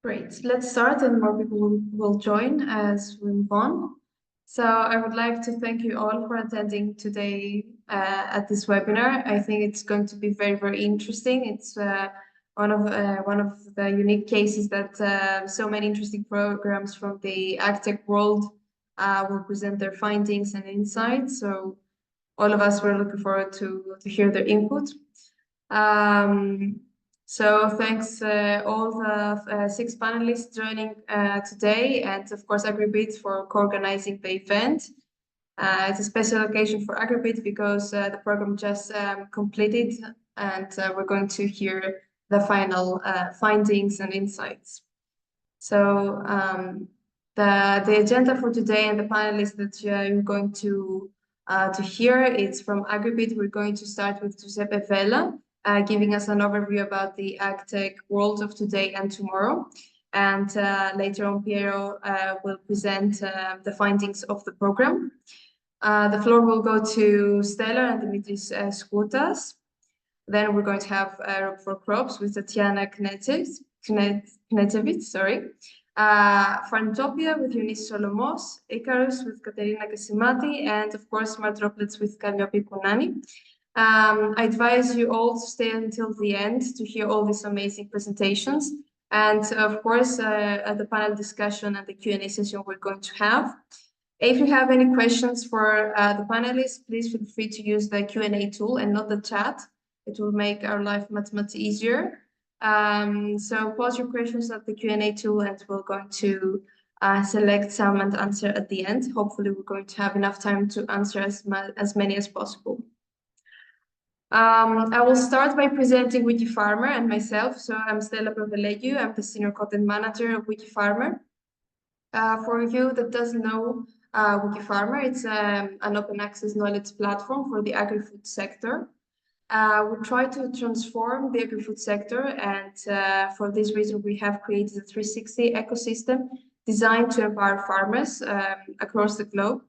Great. Let's start and more people will join as we move on. So I would like to thank you all for attending today at this webinar. I think it's going to be very, very interesting. It's one of the unique cases that so many interesting programs from the AgTech world will present their findings and insights. So all of us were looking forward to hear their input. So thanks all the 6 panelists joining today, and of course AgriBIT for co-organizing the event. It's a special occasion for AgriBIT because the program just completed, and we're going to hear the final findings and insights. So the agenda for today and the panelists that you're going to hear, it's from AgriBIT. We're going to start with Giuseppe Vella, giving us an overview about the AgTech world of today and tomorrow. And later on, Piero will present the findings of the program. The floor will go to STELAR and Dimitris Skoutas. Then we're going to have Rob for Crops with Tatiana Knetevich, Farmtopia with Eunice Solomos, ICAERUS with Katerina Kasimati, and of course, Droplets with Kalliopi Pounani. I advise you all to stay until the end to hear all these amazing presentations. And of course, at the panel discussion and the Q&A session we're going to have. If you have any questions for the panelists, please feel free to use the Q&A tool and not the chat. It will make our life much easier. So pose your questions at the Q&A tool and we're going to select some and answer at the end. Hopefully we're going to have enough time to answer as many as possible. I will start by presenting WikiFarmer and myself. So I'm Stella Pavelegiou. I'm the Senior Content Manager of WikiFarmer. For you that doesn't know WikiFarmer, it's an open access knowledge platform for the agri-food sector. We try to transform the agri-food sector, and for this reason, we have created a 360 ecosystem designed to empower farmers across the globe.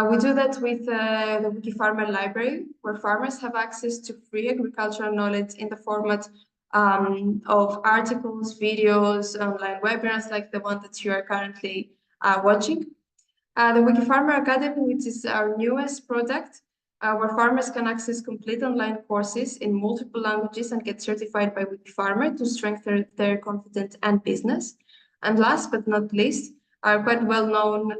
We do that with the WikiFarmer library, where farmers have access to free agricultural knowledge in the format of articles, videos, online webinars like the one that you are currently watching. The WikiFarmer Academy, which is our newest product, where farmers can access complete online courses in multiple languages and get certified by WikiFarmer to strengthen their confidence and business. And last but not least, our quite well-known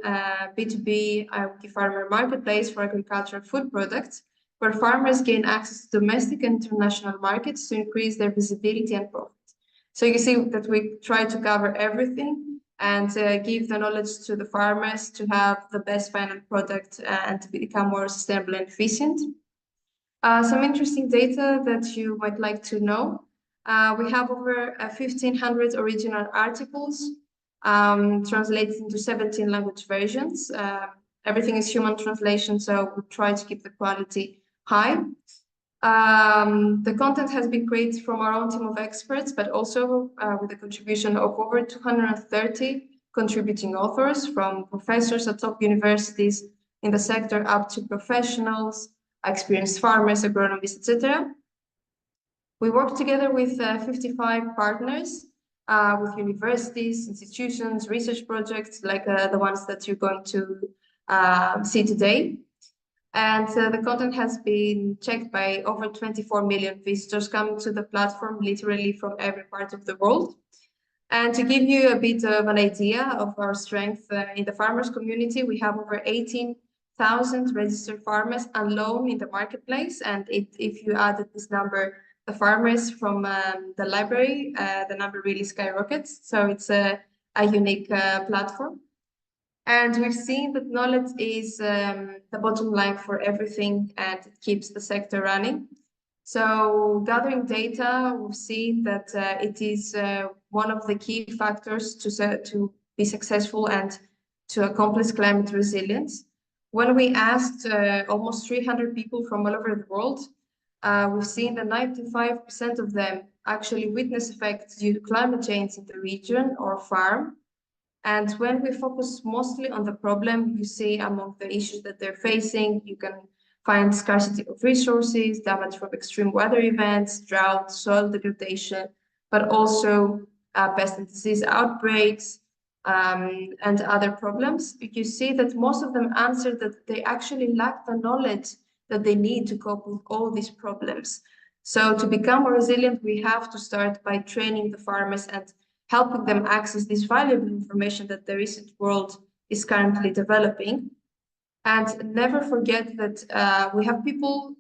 B2B WikiFarmer marketplace for agricultural food products, where farmers gain access to domestic and international markets to increase their visibility and profit. So you see that we try to cover everything and give the knowledge to the farmers to have the best final product and to become more sustainable and efficient. Some interesting data that you might like to know. We have over 1,500 original articles translated into 17 language versions. Everything is human translation, so we try to keep the quality high. The content has been created from our own team of experts, but also with the contribution of over 230 contributing authors, from professors at top universities in the sector up to professionals, experienced farmers, agronomists, etc. We work together with 55 partners, with universities, institutions, research projects like the ones that you're going to see today. And the content has been checked by over 24 million visitors coming to the platform, literally from every part of the world. And to give you a bit of an idea of our strength in the farmers community, we have over 18,000 registered farmers alone in the marketplace. And if you added this number, the farmers from the library, the number really skyrockets. So it's a unique platform. And we've seen that knowledge is the bottom line for everything, and it keeps the sector running. So gathering data, we've seen that it is one of the key factors to be successful and to accomplish climate resilience. When we asked almost 300 people from all over the world, we've seen that 95% of them actually witness effects due to climate change in the region or farm. And when we focus mostly on the problem, you see among the issues that they're facing, you can find scarcity of resources, damage from extreme weather events, drought, soil degradation, but also pest and disease outbreaks, and other problems, you see that most of them answer that they actually lack the knowledge that they need to cope with all these problems. So to become more resilient, we have to start by training the farmers and helping them access this valuable information that the research world is currently developing. And never forget that we have people,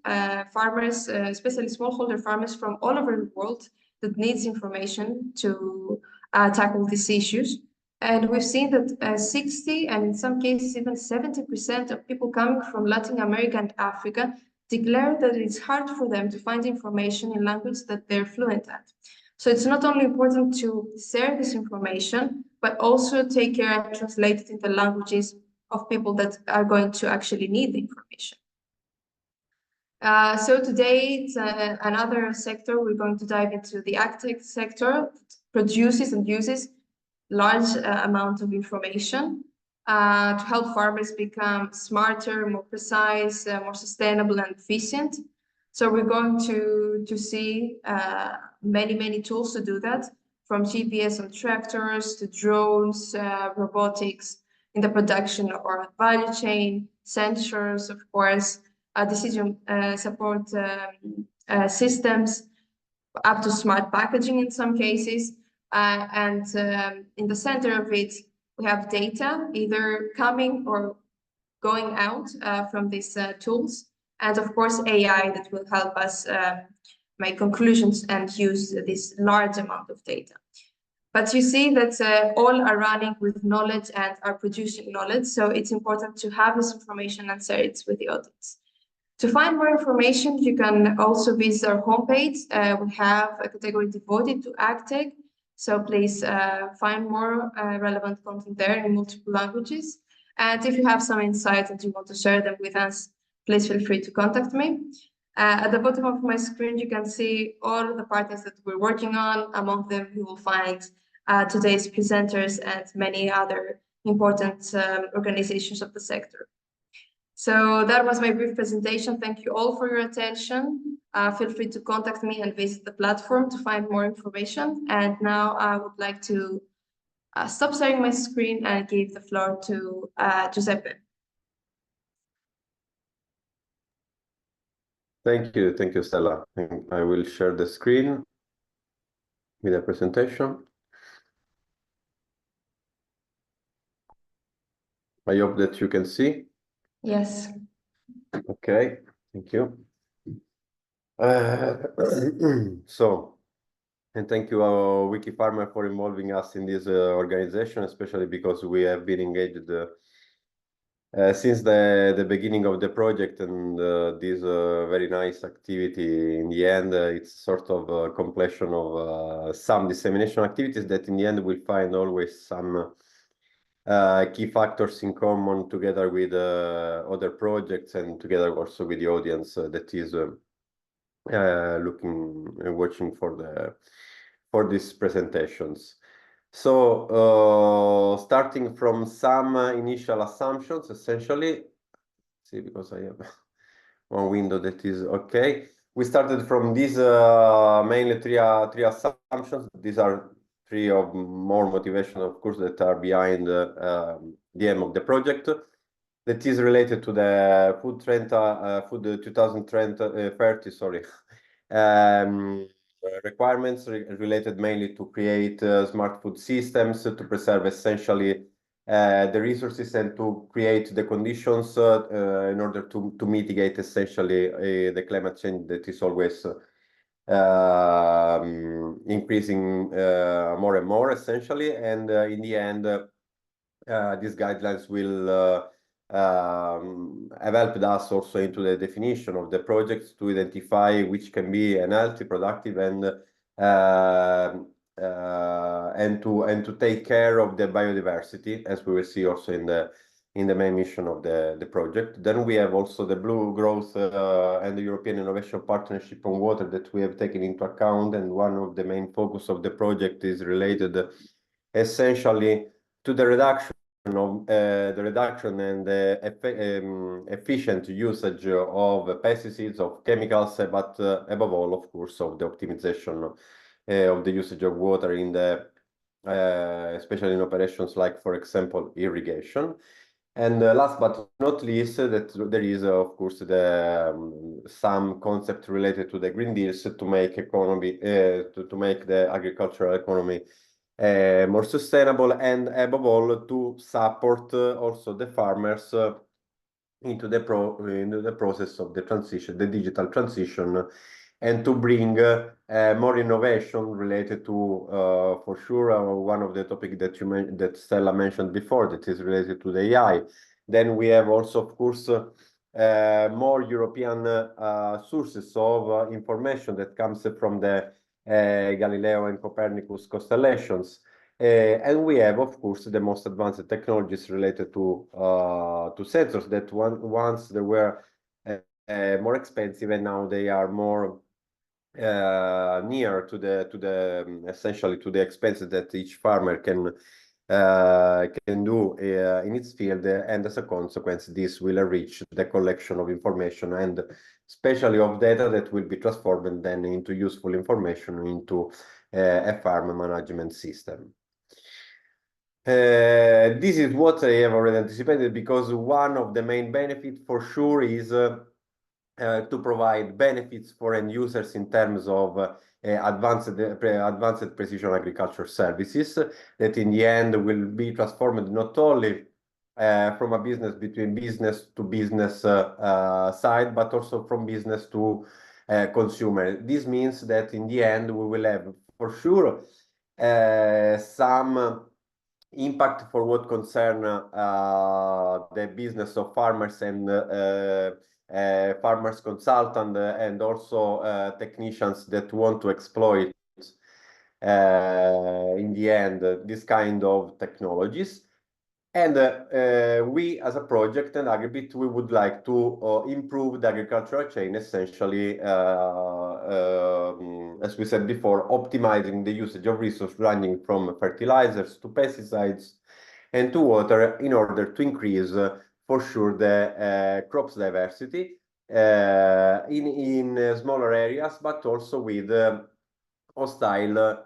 farmers, especially smallholder farmers from all over the world that needs information to tackle these issues. And we've seen that 60 and in some cases even 70% of people coming from Latin America and Africa declare that it's hard for them to find information in language that they're fluent at. So it's not only important to share this information, but also take care and translate it into languages of people that are going to actually need the information. So today it's another sector. We're going to dive into the agtech sector, produces and uses large amount of information to help farmers become smarter, more precise, more sustainable and efficient. So we're going to see many tools to do that, from GPS on tractors to drones, robotics in the production or value chain, sensors, of course, decision support systems, up to smart packaging in some cases. And in the center of it, we have data either coming or going out from these tools. And of course, AI that will help us make conclusions and use this large amount of data. But you see that all are running with knowledge and are producing knowledge. So it's important to have this information and share it with the audience. To find more information, you can also visit our homepage. We have a category devoted to AgTech. So please find more relevant content there in multiple languages. And if you have some insights and you want to share them with us, please feel free to contact me. At the bottom of my screen, you can see all of the partners that we're working on. Among them, you will find today's presenters and many other important organizations of the sector. So that was my brief presentation. Thank you all for your attention. Feel free to contact me and visit the platform to find more information. And now I would like to stop sharing my screen and give the floor to Giuseppe. Thank you, Stella. I will share the screen with the presentation. I hope that you can see. Yes. Okay, thank you. And thank you, WikiFarmer, for involving us in this organization, especially because we have been engaged since the beginning of the project, and this very nice activity. In the end, it's sort of a completion of some dissemination activities that in the end will find always some key factors in common together with other projects and together also with the audience that is looking and watching for these presentations. So starting from some initial assumptions, essentially, see, because I have one window that is okay. We started from these mainly three assumptions. These are three of more motivation, of course, that are behind the aim of the project. That is related to the food 2030, sorry, requirements related mainly to create smart food systems to preserve essentially the resources and to create the conditions in order to mitigate essentially the climate change that is always increasing more and more essentially. And in the end, these guidelines will have helped us also into the definition of the projects to identify which can be an healthy, productive, and to take care of the biodiversity, as we will see also in the main mission of the project. Then we have also the Blue Growth and the European Innovation Partnership on Water that we have taken into account, and one of the main focus of the project is related essentially to the reduction and the efficient usage of pesticides, of chemicals, but above all, of course, of the optimization of the usage of water in the especially in operations like, for example, irrigation. And last but not least, that there is, of course, some concept related to the Green Deals to make economy to make the agricultural economy more sustainable, and above all to support also the farmers into the process of the transition, the digital transition, and to bring more innovation related to, for sure, one of the topics that Stella mentioned before, that is related to the AI. Then we have also, of course, more European sources of information that comes from the Galileo and Copernicus constellations. And we have, of course, the most advanced technologies related to sensors that once they were more expensive, and now they are more near to the essentially to the expenses that each farmer can do in its field, and as a consequence, this will enrich the collection of information, and especially of data that will be transformed then into useful information into a farm management system. This is what I have already anticipated, because one of the main benefits for sure is to provide benefits for end users in terms of advanced precision agriculture services that in the end will be transformed not only from a business to business side, but also from business to consumer. This means that in the end we will have for sure some impact for what concern the business of farmers and farmers consultant and also technicians that want to exploit in the end this kind of technologies. And we, as a project and AgriBIT, we would like to improve the agricultural chain, essentially, as we said before, optimizing the usage of resources ranging from fertilizers to pesticides and to water, in order to increase, for sure, the crops diversity in smaller areas, but also with hostile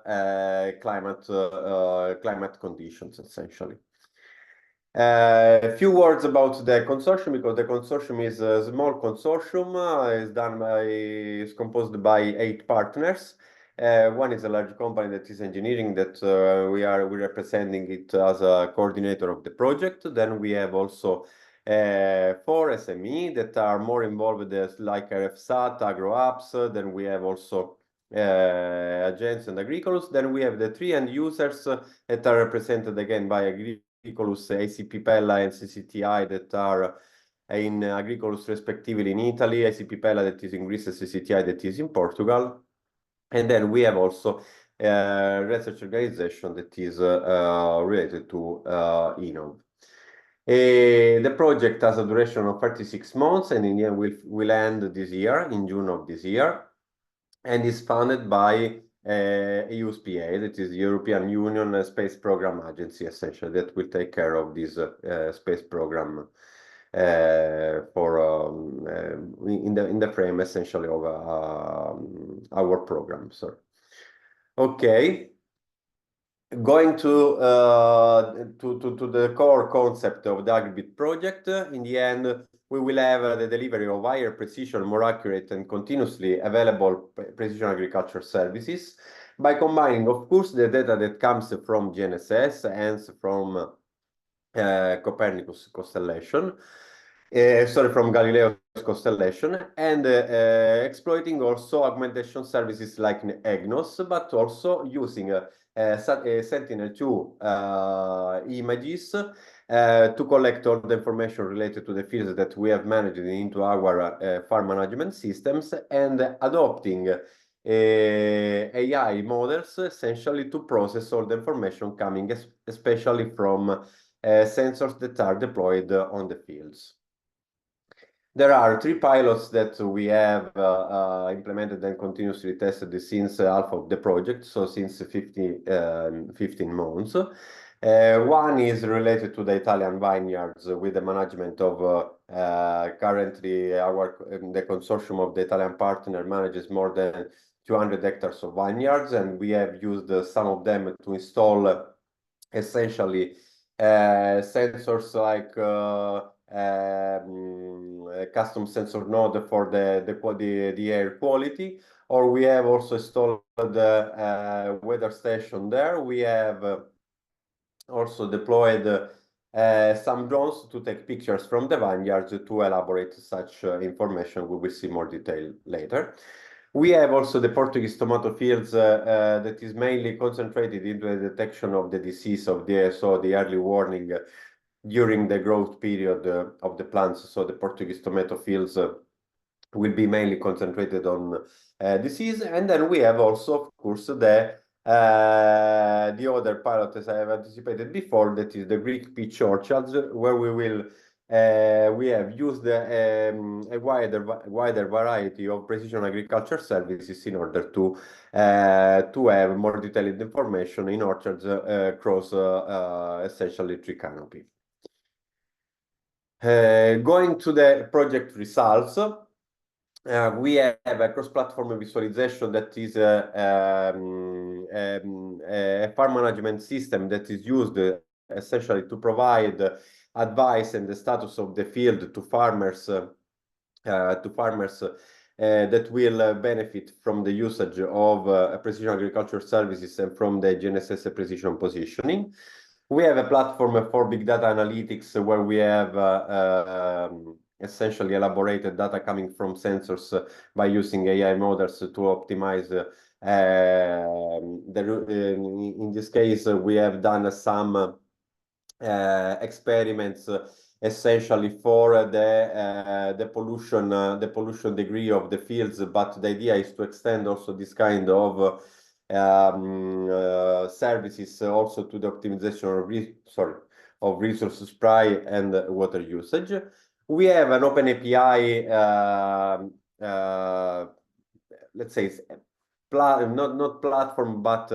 climate conditions, essentially. A few words about the consortium, because the consortium is a small consortium. Is composed by 8 partners. One is a large company that is engineering, that we're representing it as a coordinator of the project. Then we have also 4 SME that are more involved, as like RFSAT, AgroApps. Then we have also Agents and AgriCOLUS. Then we have the 3 end users that are represented again by AgriCOLUS, ACP Pella, and CCTI, that are in AgriCOLUS respectively in Italy, ACP Pella that is in Greece, and CCTI that is in Portugal. And then we have also a research organization that is related to INOV. The project has a duration of 36 months, and in the end will end this year, in June of this year, and is funded by EUSPA, that is the European Union Space Program Agency, essentially, that will take care of this space program for in the frame, essentially, of our program. Sorry. Okay. Going to the core concept of the AgriBIT project, in the end, we will have the delivery of higher precision, more accurate, and continuously available precision agriculture services by combining, of course, the data that comes from GNSS and from Copernicus constellation, from Galileo's constellation, and exploiting also augmentation services like EGNOS, but also using Sentinel-2 images to collect all the information related to the fields that we have managed into our farm management systems, and adopting AI models, essentially, to process all the information coming especially from sensors that are deployed on the fields. There are 3 pilots that we have implemented and continuously tested since half of the project, so since 15 months. One is related to the Italian vineyards, with the management of currently the consortium of the Italian partner manages more than 200 hectares of vineyards, and we have used some of them to install essentially sensors like a custom sensor node for the air quality, or we have also installed the weather station there. We have also deployed some drones to take pictures from the vineyards to elaborate such information. We will see more detail later. We have also the Portuguese tomato fields that is mainly concentrated into the detection of the disease of the early warning during the growth period of the plants. So the Portuguese tomato fields will be mainly concentrated on disease. And then we have also, of course, the other pilot, as I have anticipated before, that is the Greek peach orchards, where we have used a wider variety of precision agriculture services in order to have more detailed information in orchards across essentially tree canopy. Going to the project results, we have a cross-platform visualization that is a farm management system that is used essentially to provide advice and the status of the field to farmers that will benefit from the usage of precision agriculture services and from the GNSS precision positioning. We have a platform for big data analytics where we have essentially elaborated data coming from sensors by using AI models to optimize in this case, we have done some experiments essentially for the pollution degree of the fields, but the idea is to extend also this kind of services also to the optimization of resource supply and water usage. We have an open API, let's say, not platform, but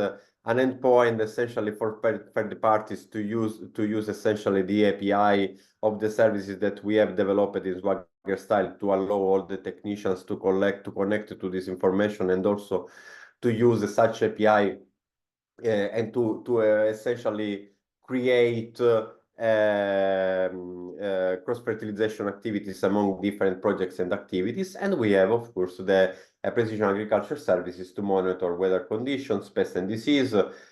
an endpoint essentially for third parties to use essentially the API of the services that we have developed in Swagger style to allow all the technicians to connect to this information and also to use such API and to essentially create cross-fertilization activities among different projects and activities. And we have, of course, the precision agriculture services to monitor weather conditions, pest and disease through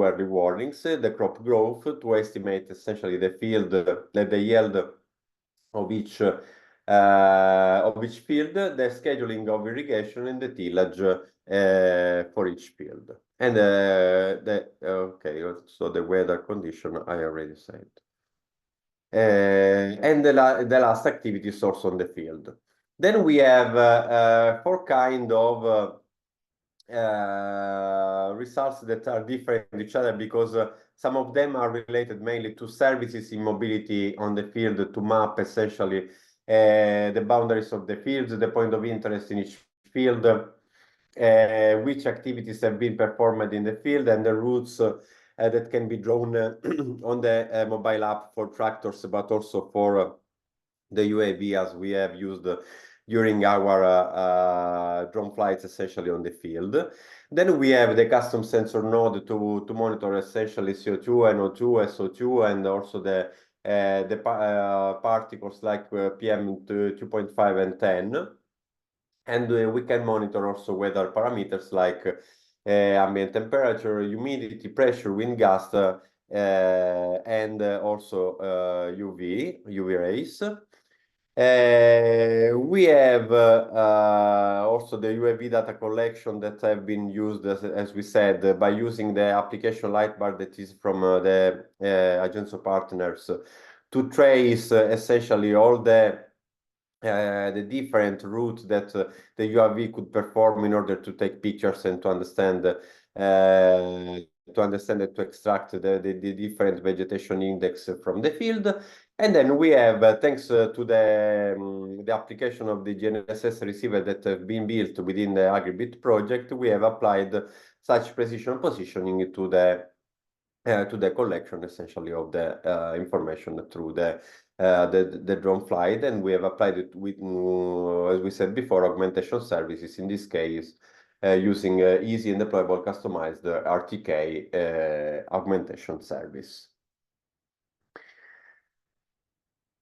early warnings, the crop growth to estimate essentially the yield of each field, the scheduling of irrigation and the tillage for each field. And so the weather condition I already said. And the last activity is also on the field. Then we have 4 kind of results that are different from each other because some of them are related mainly to services in mobility on the field to map essentially the boundaries of the fields, the point of interest in each field, which activities have been performed in the field, and the routes that can be drawn on the mobile app for tractors, but also for the UAV as we have used during our drone flights essentially on the field. Then we have the custom sensor node to monitor essentially CO2, NO2, SO2, and also the particles like PM2.5 and 10. And we can monitor also weather parameters like ambient temperature, humidity, pressure, wind gust, and also UV rays. We have also the UAV data collection that have been used, as we said, by using the application Lightbar that is from the Agenso partners to trace essentially all the different routes that the UAV could perform in order to take pictures and to understand and to extract the different vegetation index from the field. And then we have, thanks to the application of the GNSS receiver that have been built within the AgriBIT project, we have applied such precision positioning to the to the collection essentially of the information through the drone flight, and we have applied it with, as we said before, augmentation services, in this case using easy and deployable customized RTK augmentation service.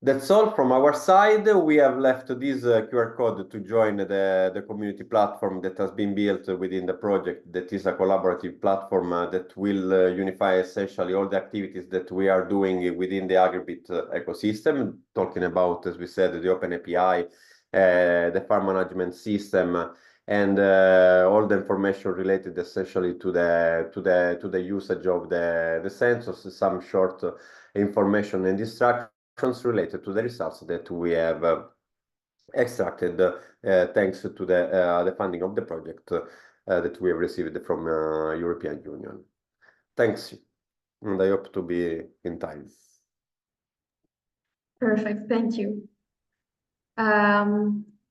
That's all from our side. We have left this QR code to join the community platform that has been built within the project. That is a collaborative platform that will unify essentially all the activities that we are doing within the AgriBIT ecosystem, talking about, as we said, the Open API, the farm management system, and all the information related essentially to the usage of the sensors, some short information and instructions related to the results that we have extracted thanks to the funding of the project that we have received from European Union. Thanks, and I hope to be in time. Perfect, thank you.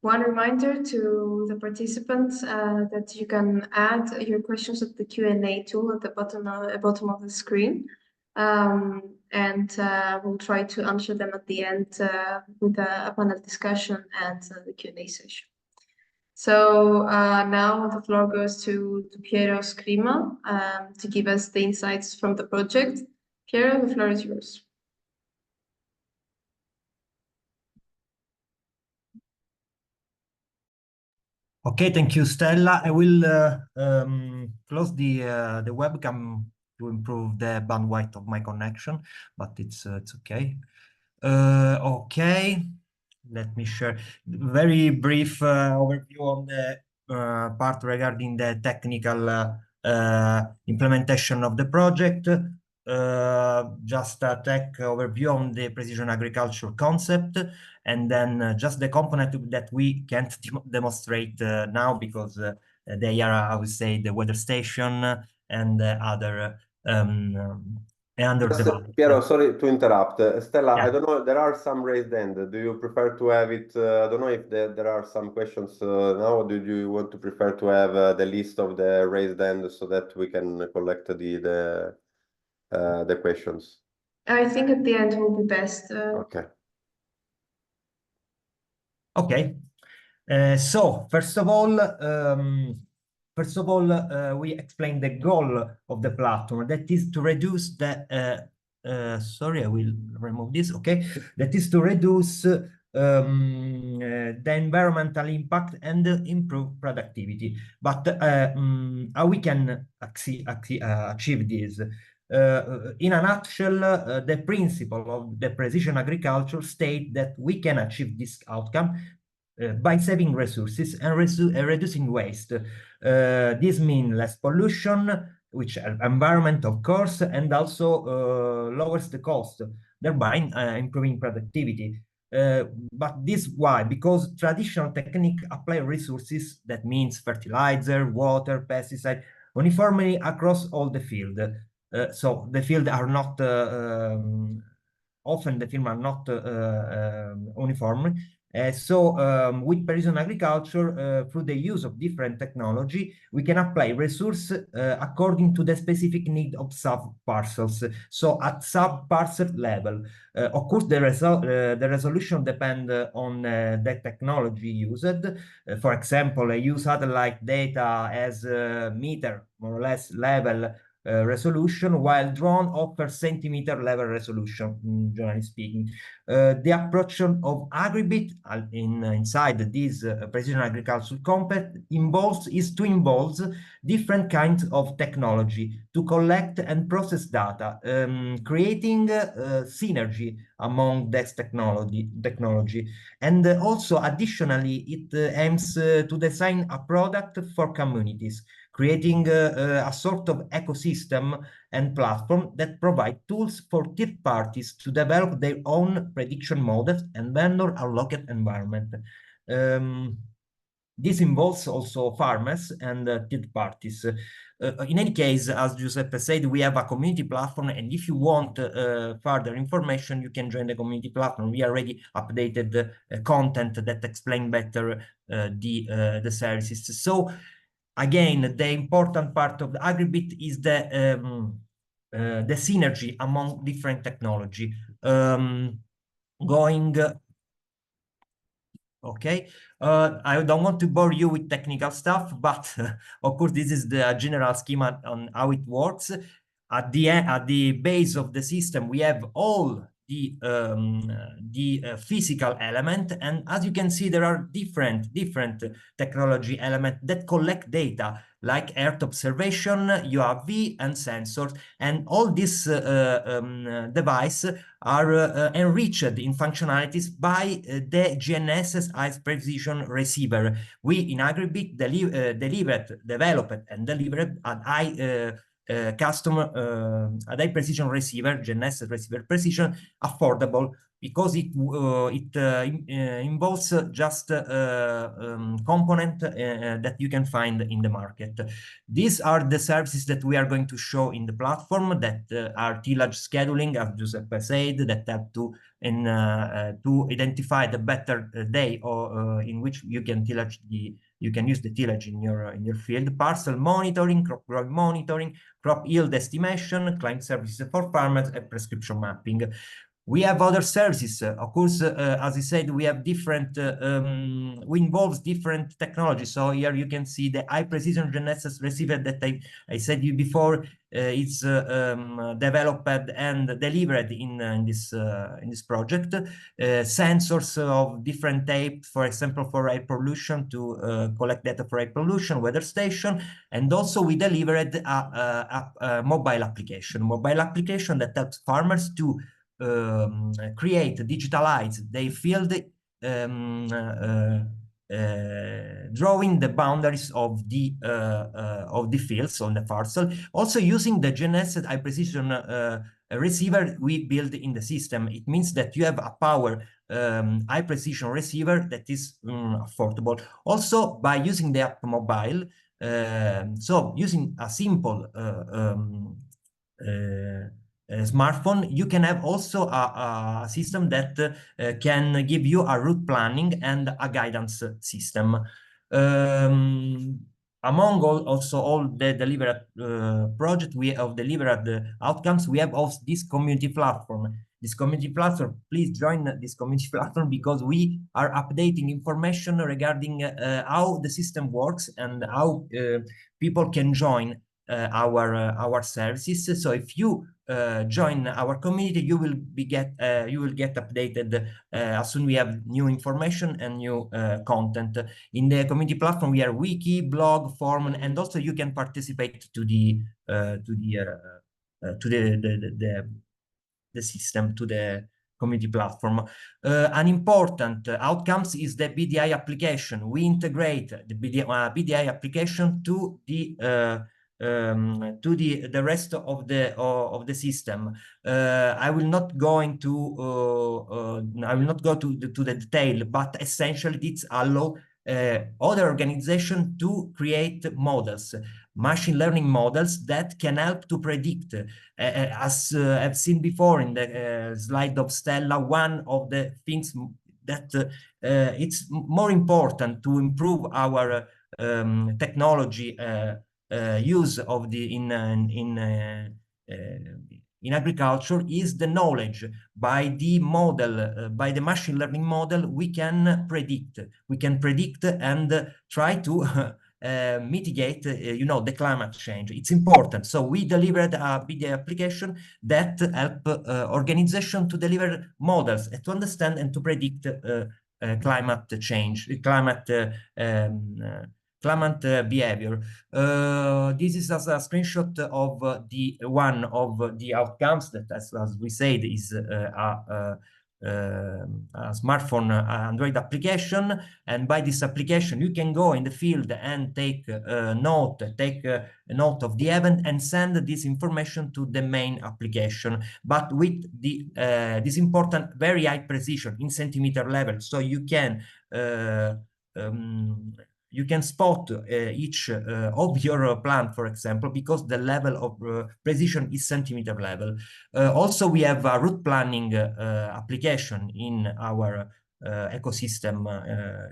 One reminder to the participants that you can add your questions at the Q&A tool at the bottom of the screen. And we'll try to answer them at the end with a panel discussion and the Q&A session. So now the floor goes to Piero Scrima to give us the insights from the project. Piero, the floor is yours. Okay, thank you, Stella. I will close the webcam to improve the bandwidth of my connection, but it's okay. Okay, let me share very brief overview on the part regarding the technical implementation of the project. Just a tech overview on the precision agriculture concept, and then just the component that we can't demonstrate now because they are, I would say, the weather station and other Piero, sorry to interrupt. Stella, Yeah. I don't know, there are some raised hand. Do you prefer to have it? I don't know if there are some questions now, or do you want to prefer to have the list of the raised hand so that we can collect the questions? I think at the end will be best. Okay. Okay. So first of all, we explained the goal of the platform, that is to reduce the sorry, I will remove this. Okay, that is to reduce the environmental impact and improve productivity. But how we can achieve this? In a nutshell, the principle of the precision agriculture state that we can achieve this outcome by saving resources and reducing waste. This means less pollution, which environment, of course, and also lowers the cost, thereby improving productivity. But this why? Because traditional technique apply resources, that means fertilizer, water, pesticide, uniformly across all the field. So the field are not often the field are not uniform. With precision agriculture, through the use of different technology, we can apply resource according to the specific need of sub-parcels. So at sub-parcel level, of course, the resolution depends on the technology used. For example, I use satellite data as meter, more or less, level resolution, while drone offers centimeter level resolution, generally speaking. The approach of AgriBIT inside this precision agriculture concept involves different kinds of technology to collect and process data, creating synergy among this technology. And also, additionally, it aims to design a product for communities, creating a sort of ecosystem and platform that provide tools for third parties to develop their own prediction models and vendor allocate environment. This involves also farmers and third parties. In any case, as Giuseppe said, we have a community platform, and if you want further information, you can join the community platform. We already updated content that explain better the services. So again, the important part of the AgriBIT is the the synergy among different technology. Okay, I don't want to bore you with technical stuff, but of course this is the general schema on how it works. At the base of the system, we have all the physical element, and as you can see, there are different technology elements that collect data, like Earth observation, UAV, and sensors, and all these devices are enriched in functionalities by the GNSS high precision receiver. We in AgriBIT developed and delivered an high precision receiver, GNSS receiver precision, affordable, because it involves just component that you can find in the market. These are the services that we are going to show in the platform, that are tillage scheduling, as Giuseppe said, that help to identify the better day or in which you can tillage you can use the tillage in your field, parcel monitoring, crop growth monitoring, crop yield estimation, client services for farmers, and prescription mapping. We have other services. Of course, as I said, we have different, we involve different technologies. So here you can see the high precision GNSS receiver that I said you before. It's developed and delivered in this project. Sensors of different types, for example, for air pollution, to collect data for air pollution, weather station, and also we delivered a mobile application that helps farmers to create, digitalize their field, drawing the boundaries of the fields on the parcel. Also using the GNSS high precision receiver we build in the system. It means that you have a power high precision receiver that is affordable. Also by using the app mobile, so using a simple smartphone, you can have also a system that can give you a route planning and a guidance system. Among all the delivered project we have delivered outcomes, we have also this community platform. This community platform, please join this community platform, because we are updating information regarding how the system works and how people can join our services. So if you join our community, you will get updated as soon we have new information and new content. In the community platform, we are wiki, blog, forum, and also you can participate to the system, to the community platform. An important outcomes is the BDI application. We integrate the BDI application to the rest of the system. I will not go into the detail, but essentially it's allow other organizations to create models, machine learning models that can help to predict. As I've seen before in the slide of STELAR, one of the things that it's more important to improve our technology use of in agriculture is the knowledge. By the model, by the machine learning model, we can predict and try to mitigate, the climate change. It's important. So we delivered a BDI application that help organization to deliver models and to understand and to predict climate change, climate behavior. This is as a screenshot of one of the outcomes that, as we said, is a smartphone Android application. And by this application, you can go in the field and take a note of the event and send this information to the main application, but with this important very high precision in centimeter level. So you can spot each of your plant, for example, because the level of precision is centimeter level. Also, we have a route planning application in our ecosystem,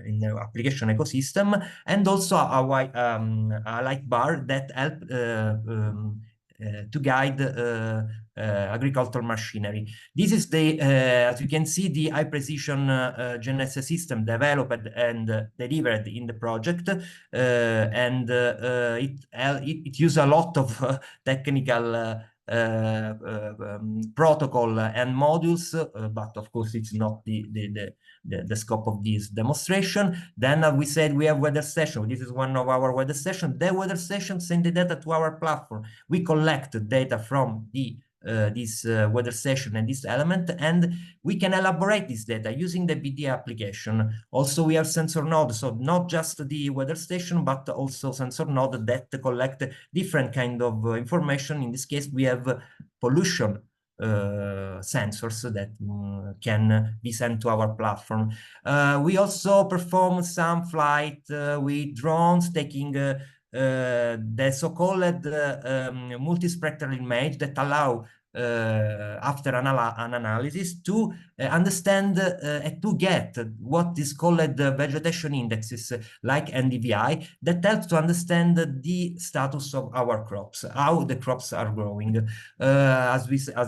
in the application ecosystem, and also a light bar that help to guide agricultural machinery. This is the, as you can see, the high precision GNSS system developed and delivered in the project, and it uses a lot of technical protocol and modules, but of course it's not the scope of this demonstration. Then we said we have weather station. This is one of our weather stations. The weather station send the data to our platform. We collect data from this weather station and this element, and we can elaborate this data using the BD application. Also, we have sensor nodes, so not just the weather station, but also sensor node that collect different kind of information. In this case, we have pollution sensors that can be sent to our platform. We also perform some flight with drones taking the so-called multispectral image that allow after an analysis to understand and to get what is called vegetation indexes like NDVI that helps to understand the status of our crops, how the crops are growing. As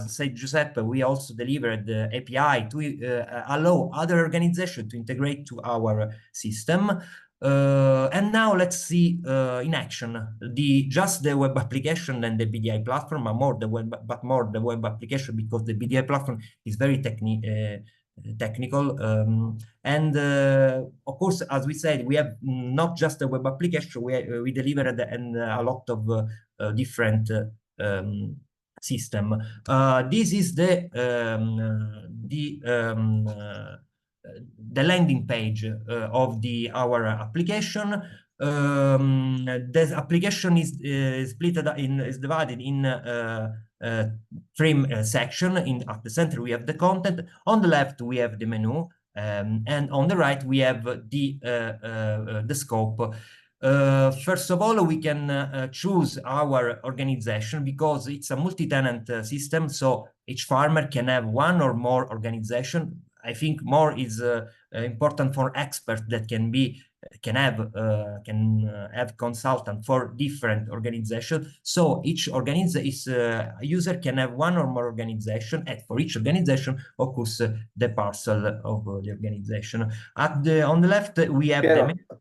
said Giuseppe, we also delivered the API to allow other organizations to integrate to our system. And now let's see in action just the web application and the BDI platform, but more the web application, because the BDI platform is very technical. And of course, as we said, we have not just a web application. We delivered and a lot of different system. This is the landing page of our application. This application is divided in three sections. At the center we have the content. On the left we have the menu, and on the right we have the scope. First of all, we can choose our organization because it's a multi-tenant system, so each farmer can have one or more organization. I think more is important for experts that can have consultant for different organizations. So each user can have one or more organization, and for each organization, of course, the parcel of the organization. On the left, we have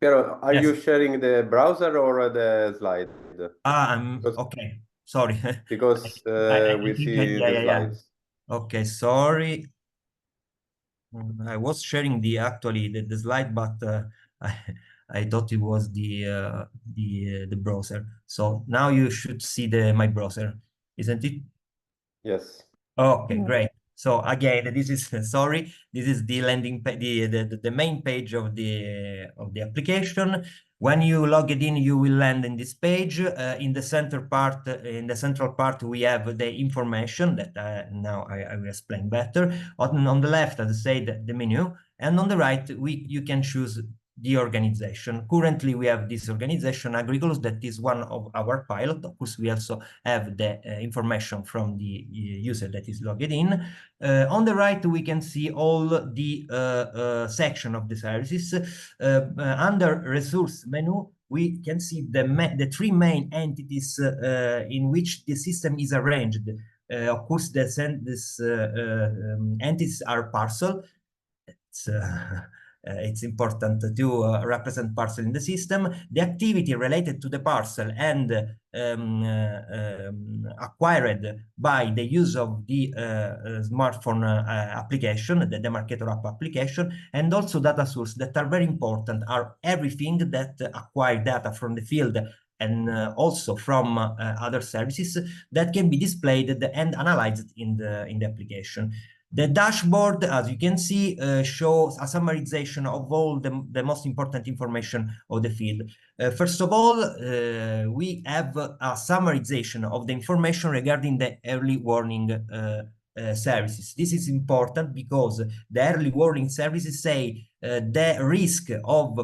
Piero, are you sharing the browser or the slide? Okay. Sorry. Because we see the slides. Okay, sorry. I was sharing the slide, but I thought it was the browser. So now you should see my browser, isn't it? Yes. Okay, great. So again, this is sorry. This is the landing page, the main page of the application. When you log it in, you will land in this page. In the central part, we have the information that now I will explain better. On the left, as I said, the menu, and on the right, you can choose the organization. Currently, we have this organization, AgriBIT, that is one of our pilot. Of course, we also have the information from the user that is logged in. On the right, we can see all the section of the services. Under resource menu, we can see the three main entities in which the system is arranged. Of course, these entities are parcel. It's important to represent parcel in the system. The activity related to the parcel and acquired by the use of the smartphone application, the Demarcator app application, and also data source that are very important, are everything that acquire data from the field and also from other services that can be displayed and analyzed in the application. The dashboard, as you can see, shows a summarization of all the most important information of the field. First of all, we have a summarization of the information regarding the early warning services. This is important because the early warning services say the risk of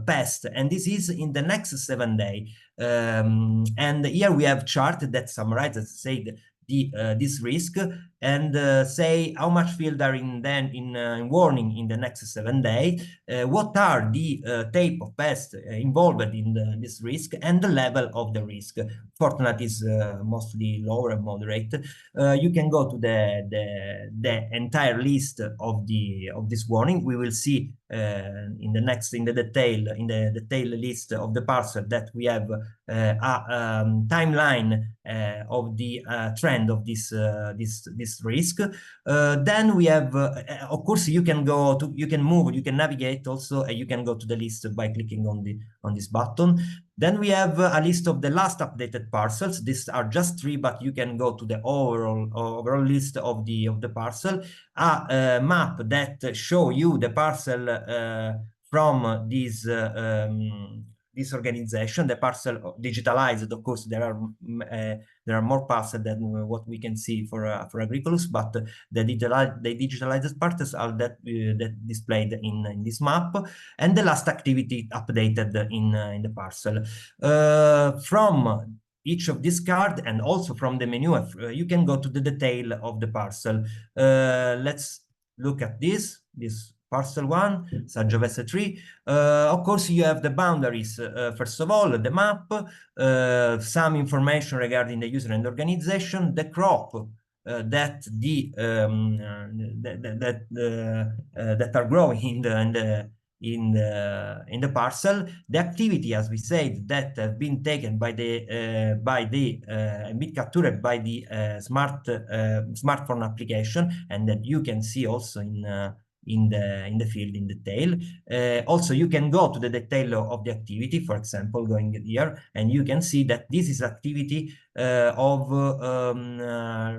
pest and disease in the next 7 days. And here we have chart that summarizes, say, this risk. and say how much field are in warning in the next 7 days, what are the type of pests involved in this risk, and the level of the risk. Fortunately, is mostly lower and moderate. You can go to the entire list of this warning. We will see in the detail list of the parcel that we have a timeline of the trend of this risk. Then we have, of course, you can navigate also, and you can go to the list by clicking on this button. Then we have a list of the last updated parcels. These are just 3, but you can go to the overall list of the parcel. A map that show you the parcel from this organization, the parcel digitalized. Of course, there are more parcels than what we can see for AgriCOLUS, but the digitalized parcels are that displayed in this map, and the last activity updated in the parcel. From each of these cards, and also from the menu, you can go to the detail of the parcel. Let's look at this parcel 1, Sangiovese 3. Of course, you have the boundaries. First of all, the map, some information regarding the user and organization, the crop that are growing in the parcel, the activity, as we said, that have been taken by the and been captured by the smartphone application, and that you can see also in the field in detail. Also, you can go to the detail of the activity, for example, going here, and you can see that this is activity of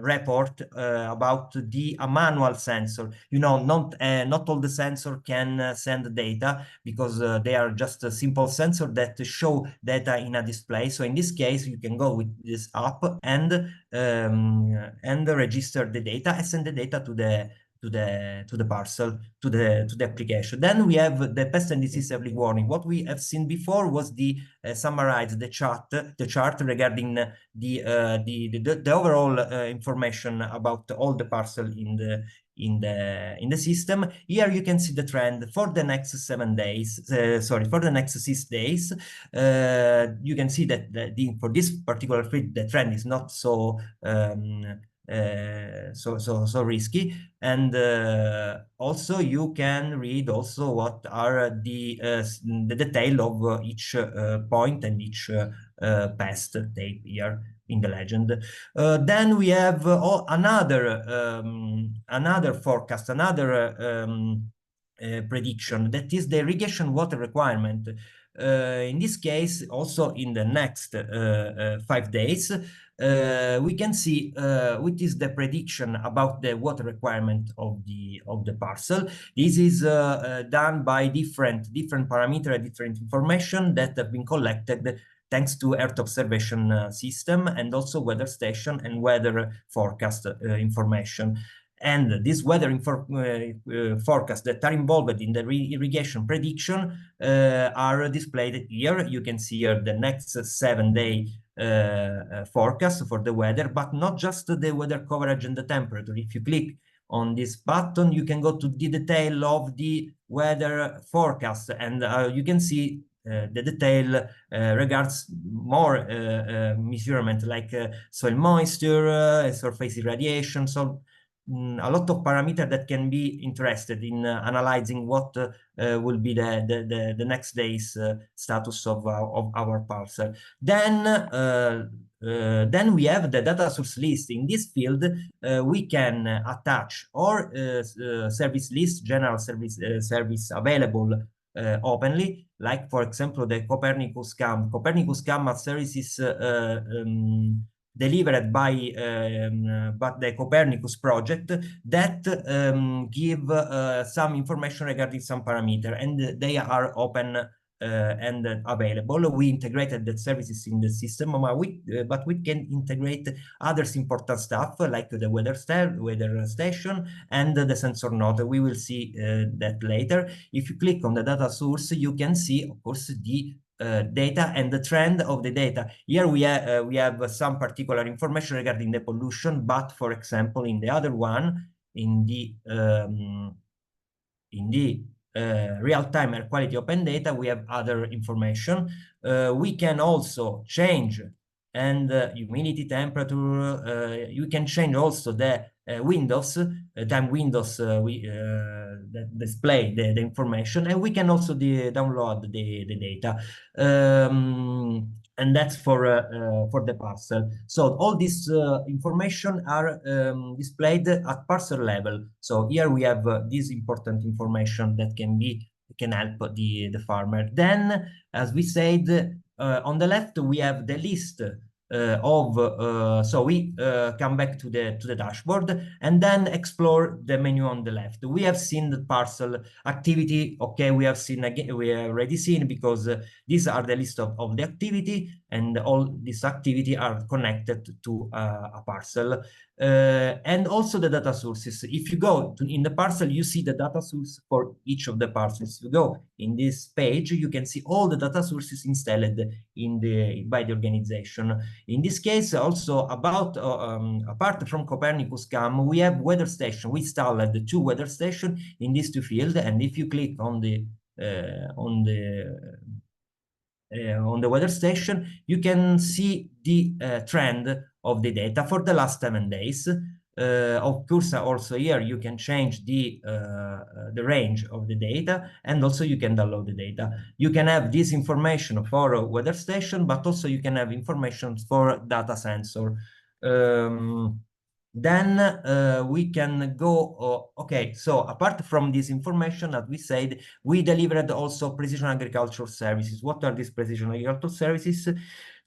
report about the manual sensor. Not all the sensor can send data, because they are just a simple sensor that show data in a display. So in this case, you can go with this app and register the data and send the data to the parcel, to the application. Then we have the pest and disease early warning. What we have seen before was the summarize the chart regarding the overall information about all the parcel in the system. Here you can see the trend for the next 7 days. For the next 6 days. You can see that for this particular field, the trend is not so risky, and also you can read also what are the detail of each point and each pest tape here in the legend. Then we have another forecast, another prediction, that is the irrigation water requirement. In this case, also in the next 5 days, we can see what is the prediction about the water requirement of the parcel. This is done by different parameters, different information that have been collected thanks to Earth observation system, and also weather station and weather forecast information. And these weather forecasts that are involved in the irrigation prediction are displayed here. You can see here the next 7-day forecast for the weather, but not just the weather coverage and the temperature. If you click on this button, you can go to the detail of the weather forecast, and you can see the detail regards more measurement like soil moisture, surface irradiation, so a lot of parameters that can be interested in analyzing what will be the next day's status of our parcel. Then we have the data source list. In this field, we can attach or service list, general service available openly, like for example the Copernicus CAM. Copernicus CAM are services delivered by the Copernicus project that give some information regarding some parameter, and they are open and available. We integrated the services in the system, but we can integrate others important stuff like the weather station and the sensor node. We will see that later. If you click on the data source, you can see, of course, the data and the trend of the data. Here we have some particular information regarding the pollution, but for example, in the other one, in the real-time air quality open data, we have other information. We can also change and humidity, temperature. You can change also the windows, time windows that display the information, and we can also download the data. And that's for the parcel. So all this information are displayed at parcel level. So here we have this important information that can help the farmer. Then, as we said, on the left we have the list so we come back to the dashboard and then explore the menu on the left. We have seen the parcel activity. Okay, we have already seen, because these are the list of the activity, and all this activity are connected to a parcel. And also the data sources. If you go in the parcel, you see the data source for each of the parcels. If you go in this page, you can see all the data sources installed by the organization. In this case, also about apart from Copernicus CAM, we have weather station. We installed the 2 weather stations in these 2 fields, and if you click on the weather station, you can see the trend of the data for the last 7 days. Of course, also here you can change the range of the data, and also you can download the data. You can have this information for a weather station, but also you can have information for data sensor. Then we can go, okay, so apart from this information, as we said, we delivered also precision agricultural services. What are these precision agricultural services?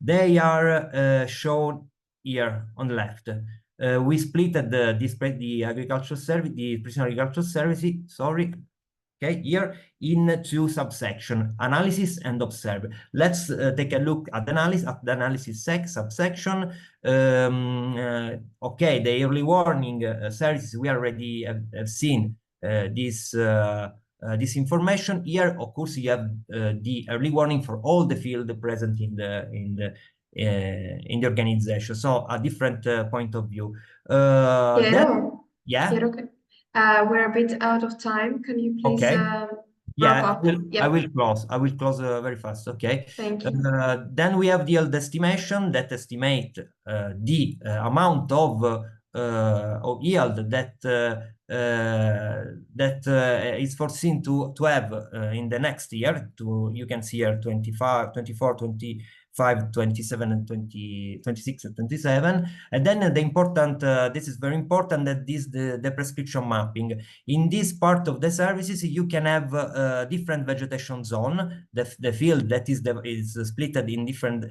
They are shown here on the left. We split the agricultural service, the precision agricultural services, sorry, okay, here in 2 subsections, analysis and observe. Let's take a look at the analysis subsection. Okay, the early warning services, we already have seen this information. Here, of course, you have the early warning for all the field present in the organization. So a different point of view. Piero, Yeah. Piero, we're a bit out of time. Can you please wrap up? I will close very fast. Okay. Thank you. Then we have the yield estimation that estimate the amount of yield that is foreseen to have in the next year. You can see here 25, 24, 25, 27, and 26 and 27. And then the important, this is very important, that this the prescription mapping. In this part of the services, you can have different vegetation zone. The field that is split in different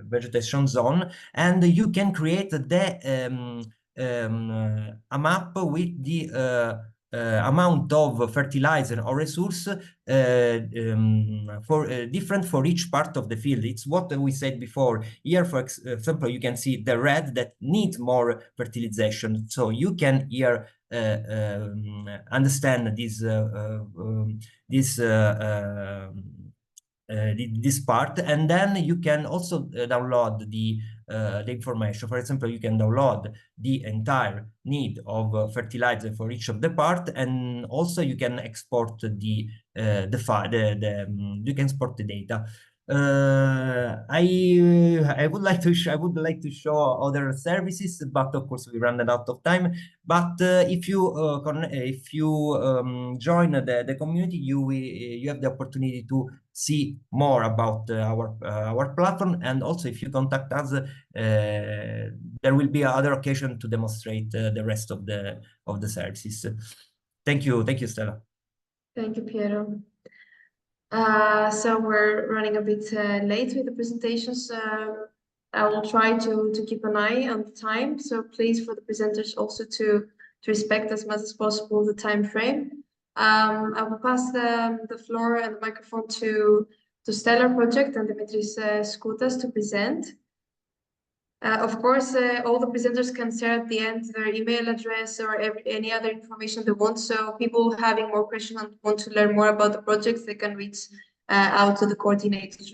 vegetation zone, and you can create a map with the amount of fertilizer or resource for different for each part of the field. It's what we said before. Here, for example, you can see the red that needs more fertilization. So you can here understand this part, and then you can also download the information. For example, you can download the entire need of fertilizer for each of the part, and also you can export you can export the data. I would like to show other services, but of course we ran out of time. But if you join the community, you have the opportunity to see more about our platform, and also if you contact us, there will be other occasion to demonstrate the rest of the services. Thank you, Stella. Thank you, Piero. So we're running a bit late with the presentations. I will try to keep an eye on the time. So please, for the presenters also to respect as much as possible the time frame. I will pass the floor and the microphone to STELAR project and Dimitris Skoutas to present. Of course, all the presenters can share at the end their email address or any other information they want. So people having more questions and want to learn more about the projects, they can reach out to the coordinators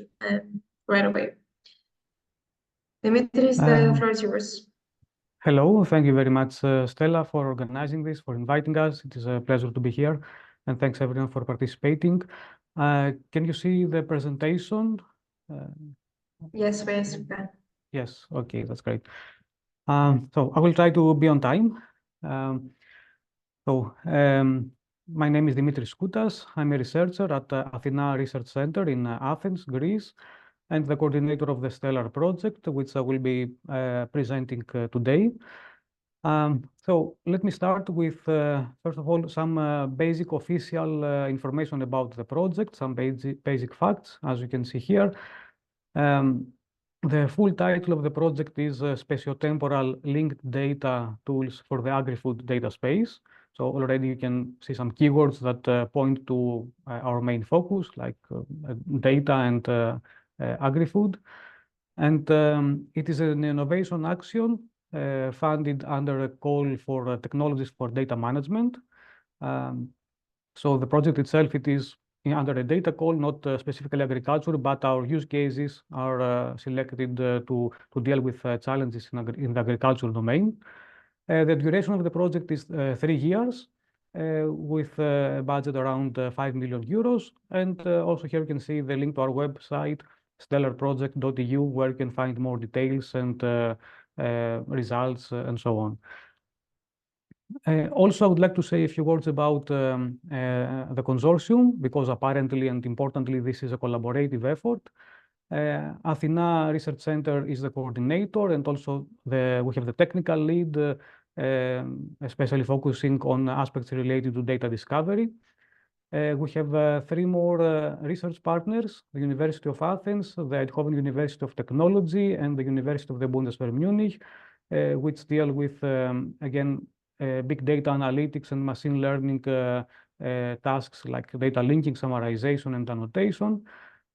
right away. Dimitris, the floor is yours. Hello, thank you very much, Stella, for organizing this, for inviting us. It is a pleasure to be here, and thanks everyone for participating. Can you see the presentation? Yes, yes, we can. Yes, okay, that's great. So I will try to be on time. My name is Dimitris Koutas. I'm a researcher at Athena Research Center in Athens, Greece, and the coordinator of the STELAR project, which I will be presenting today. So let me start with, first of all, some basic official information about the project, some basic facts, as you can see here. The full title of the project is Spatiotemporal Linked Data Tools for the Agri-Food Data Space. So already you can see some keywords that point to our main focus, like data and agri-food. And it is an innovation action funded under a call for technologies for data management. So the project itself, it is under a data call, not specifically agriculture, but our use cases are selected to deal with challenges in the agricultural domain. The duration of the project is 3 years with a budget around 5 million euros. And also here you can see the link to our website, stellarproject.eu, where you can find more details and results and so on. Also, I would like to say a few words about the consortium, because apparently and importantly, this is a collaborative effort. Athena Research Center is the coordinator, and also we have the technical lead, especially focusing on aspects related to data discovery. We have 3 more research partners, the University of Athens, the Eindhoven University of Technology, and the University of the Bundeswehr Munich, which deal with, again, big data analytics and machine learning tasks like data linking, summarization, and annotation.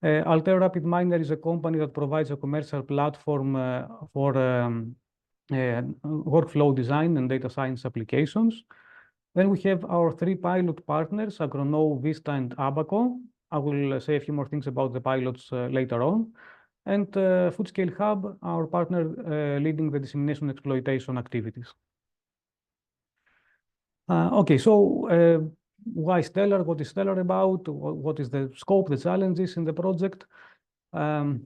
Alter Rapid Miner is a company that provides a commercial platform for workflow design and data science applications. Then we have our 3 pilot partners, Agronow, Vista, and Abaco. I will say a few more things about the pilots later on. And Foodscale Hub, our partner leading the dissemination exploitation activities. Okay, so why STELAR? What is STELAR about? What is the scope, the challenges in the project? Well,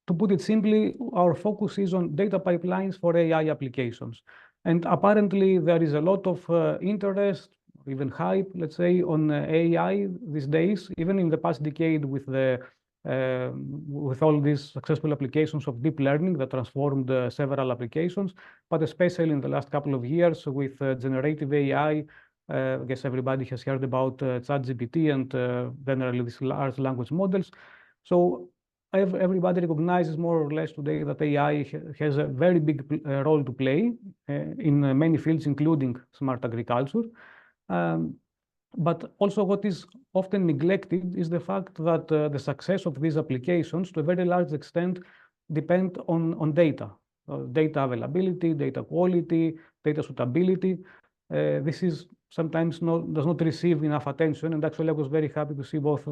to put it simply, our focus is on data pipelines for AI applications. And apparently there is a lot of interest, even hype, let's say, on AI these days, even in the past decade with all these successful applications of deep learning that transformed several applications, but especially in the last couple of years with generative AI. I guess everybody has heard about ChatGPT and generally these large language models. So everybody recognizes more or less today that AI has a very big role to play in many fields, including smart agriculture. But also what is often neglected is the fact that the success of these applications to a very large extent depend on data. Data availability, data quality, data suitability. This is sometimes does not receive enough attention, and actually I was very happy to see both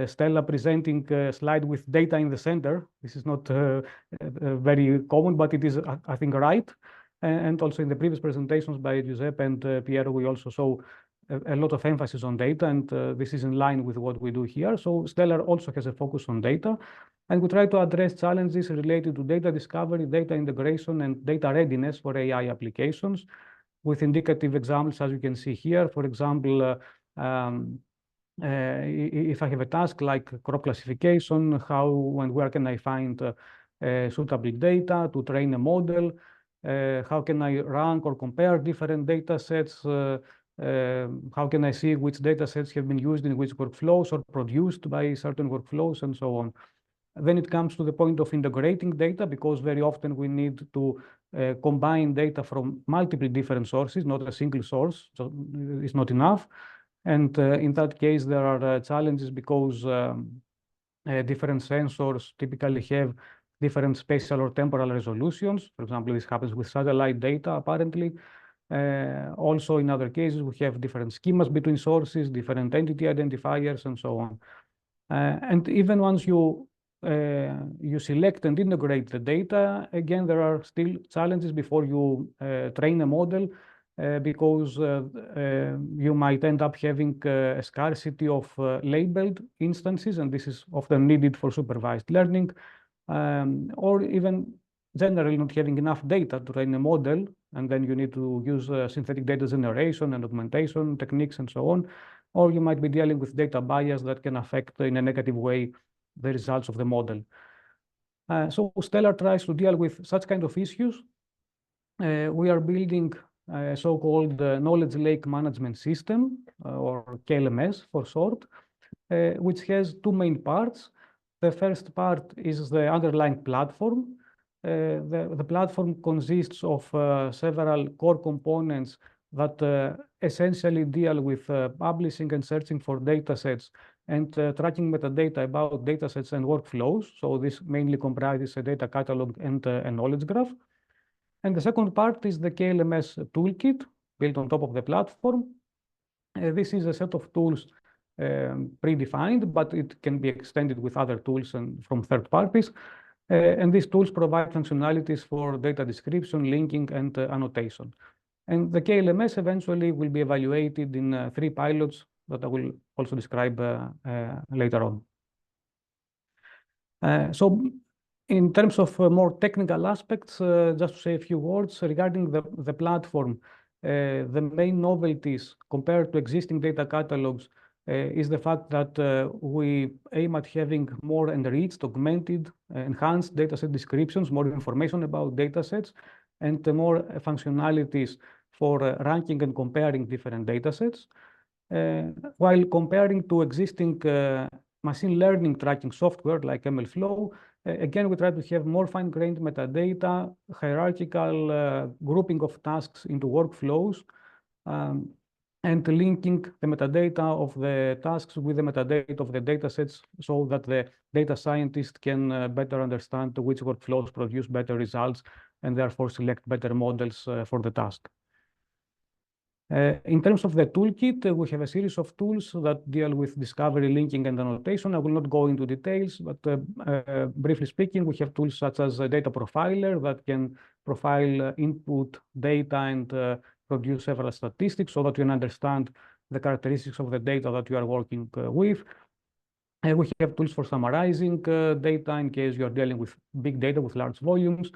Stella presenting a slide with data in the center. This is not very common, but it is, I think, right. And also in the previous presentations by Giuseppe and Piero, we also saw a lot of emphasis on data, and this is in line with what we do here. So STELAR also has a focus on data, and we try to address challenges related to data discovery, data integration, and data readiness for AI applications, with indicative examples, as you can see here. For example, if I have a task like crop classification, how and where can I find suitable data to train a model? How can I rank or compare different data sets? How can I see which data sets have been used in which workflows or produced by certain workflows, and so on. Then it comes to the point of integrating data, because very often we need to combine data from multiple different sources, not a single source, so it's not enough. And in that case, there are challenges because different sensors typically have different spatial or temporal resolutions. For example, this happens with satellite data, apparently. Also, in other cases, we have different schemas between sources, different entity identifiers, and so on. And even once you select and integrate the data, again, there are still challenges before you train a model, because you might end up having a scarcity of labeled instances, and this is often needed for supervised learning, or even generally not having enough data to train a model, and then you need to use synthetic data generation and augmentation techniques and so on, or you might be dealing with data bias that can affect in a negative way the results of the model. So STELAR tries to deal with such kind of issues. We are building a so-called knowledge lake management system, or KLMS for short, which has two main parts. The first part is the underlying platform. The platform consists of several core components that essentially deal with publishing and searching for data sets and tracking metadata about data sets and workflows. So this mainly comprises a data catalog and a knowledge graph. And the second part is the KLMS toolkit built on top of the platform. This is a set of tools predefined, but it can be extended with other tools and from third parties. And these tools provide functionalities for data description, linking, and annotation. And the KLMS eventually will be evaluated in 3 pilots that I will also describe later on. So in terms of more technical aspects, just to say a few words regarding the platform, the main novelties compared to existing data catalogs is the fact that we aim at having more enriched, augmented, enhanced dataset descriptions, more information about datasets, and more functionalities for ranking and comparing different datasets. While comparing to existing machine learning tracking software like MLflow, again, we try to have more fine-grained metadata, hierarchical grouping of tasks into workflows, and linking the metadata of the tasks with the metadata of the datasets so that the data scientist can better understand which workflows produce better results and therefore select better models for the task. In terms of the toolkit, we have a series of tools that deal with discovery, linking, and annotation. I will not go into details, but briefly speaking, we have tools such as a data profiler that can profile input data and produce several statistics so that you can understand the characteristics of the data that you are working with. And we have tools for summarizing data in case you are dealing with big data with large volumes.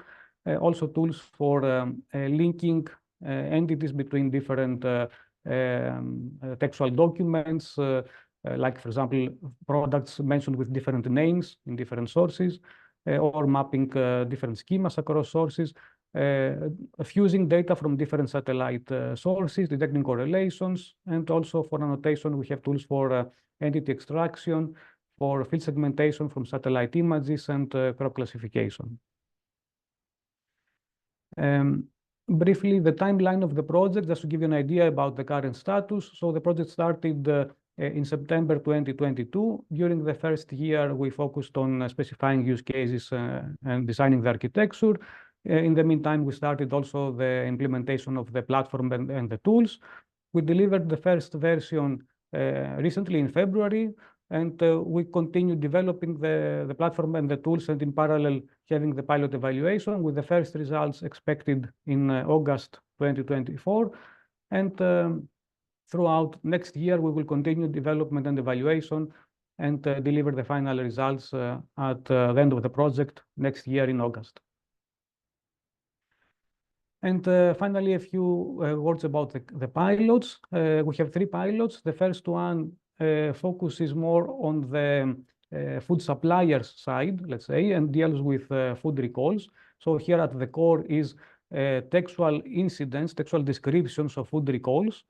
Also tools for linking entities between different textual documents, like, for example, products mentioned with different names in different sources, or mapping different schemas across sources, fusing data from different satellite sources, detecting correlations, and also for annotation, we have tools for entity extraction, for field segmentation from satellite images, and crop classification. Briefly, the timeline of the project, just to give you an idea about the current status. So the project started in September 2022. During the first year, we focused on specifying use cases and designing the architecture. In the meantime, we started also the implementation of the platform and the tools. We delivered the first version recently in February, and we continue developing the platform and the tools, and in parallel having the pilot evaluation with the first results expected in August 2024. And throughout next year, we will continue development and evaluation and deliver the final results at the end of the project next year in August. And finally, a few words about the pilots. We have 3 pilots. The first one focuses more on the food suppliers side, let's say, and deals with food recalls. So here at the core is textual incidents, textual descriptions of food recalls.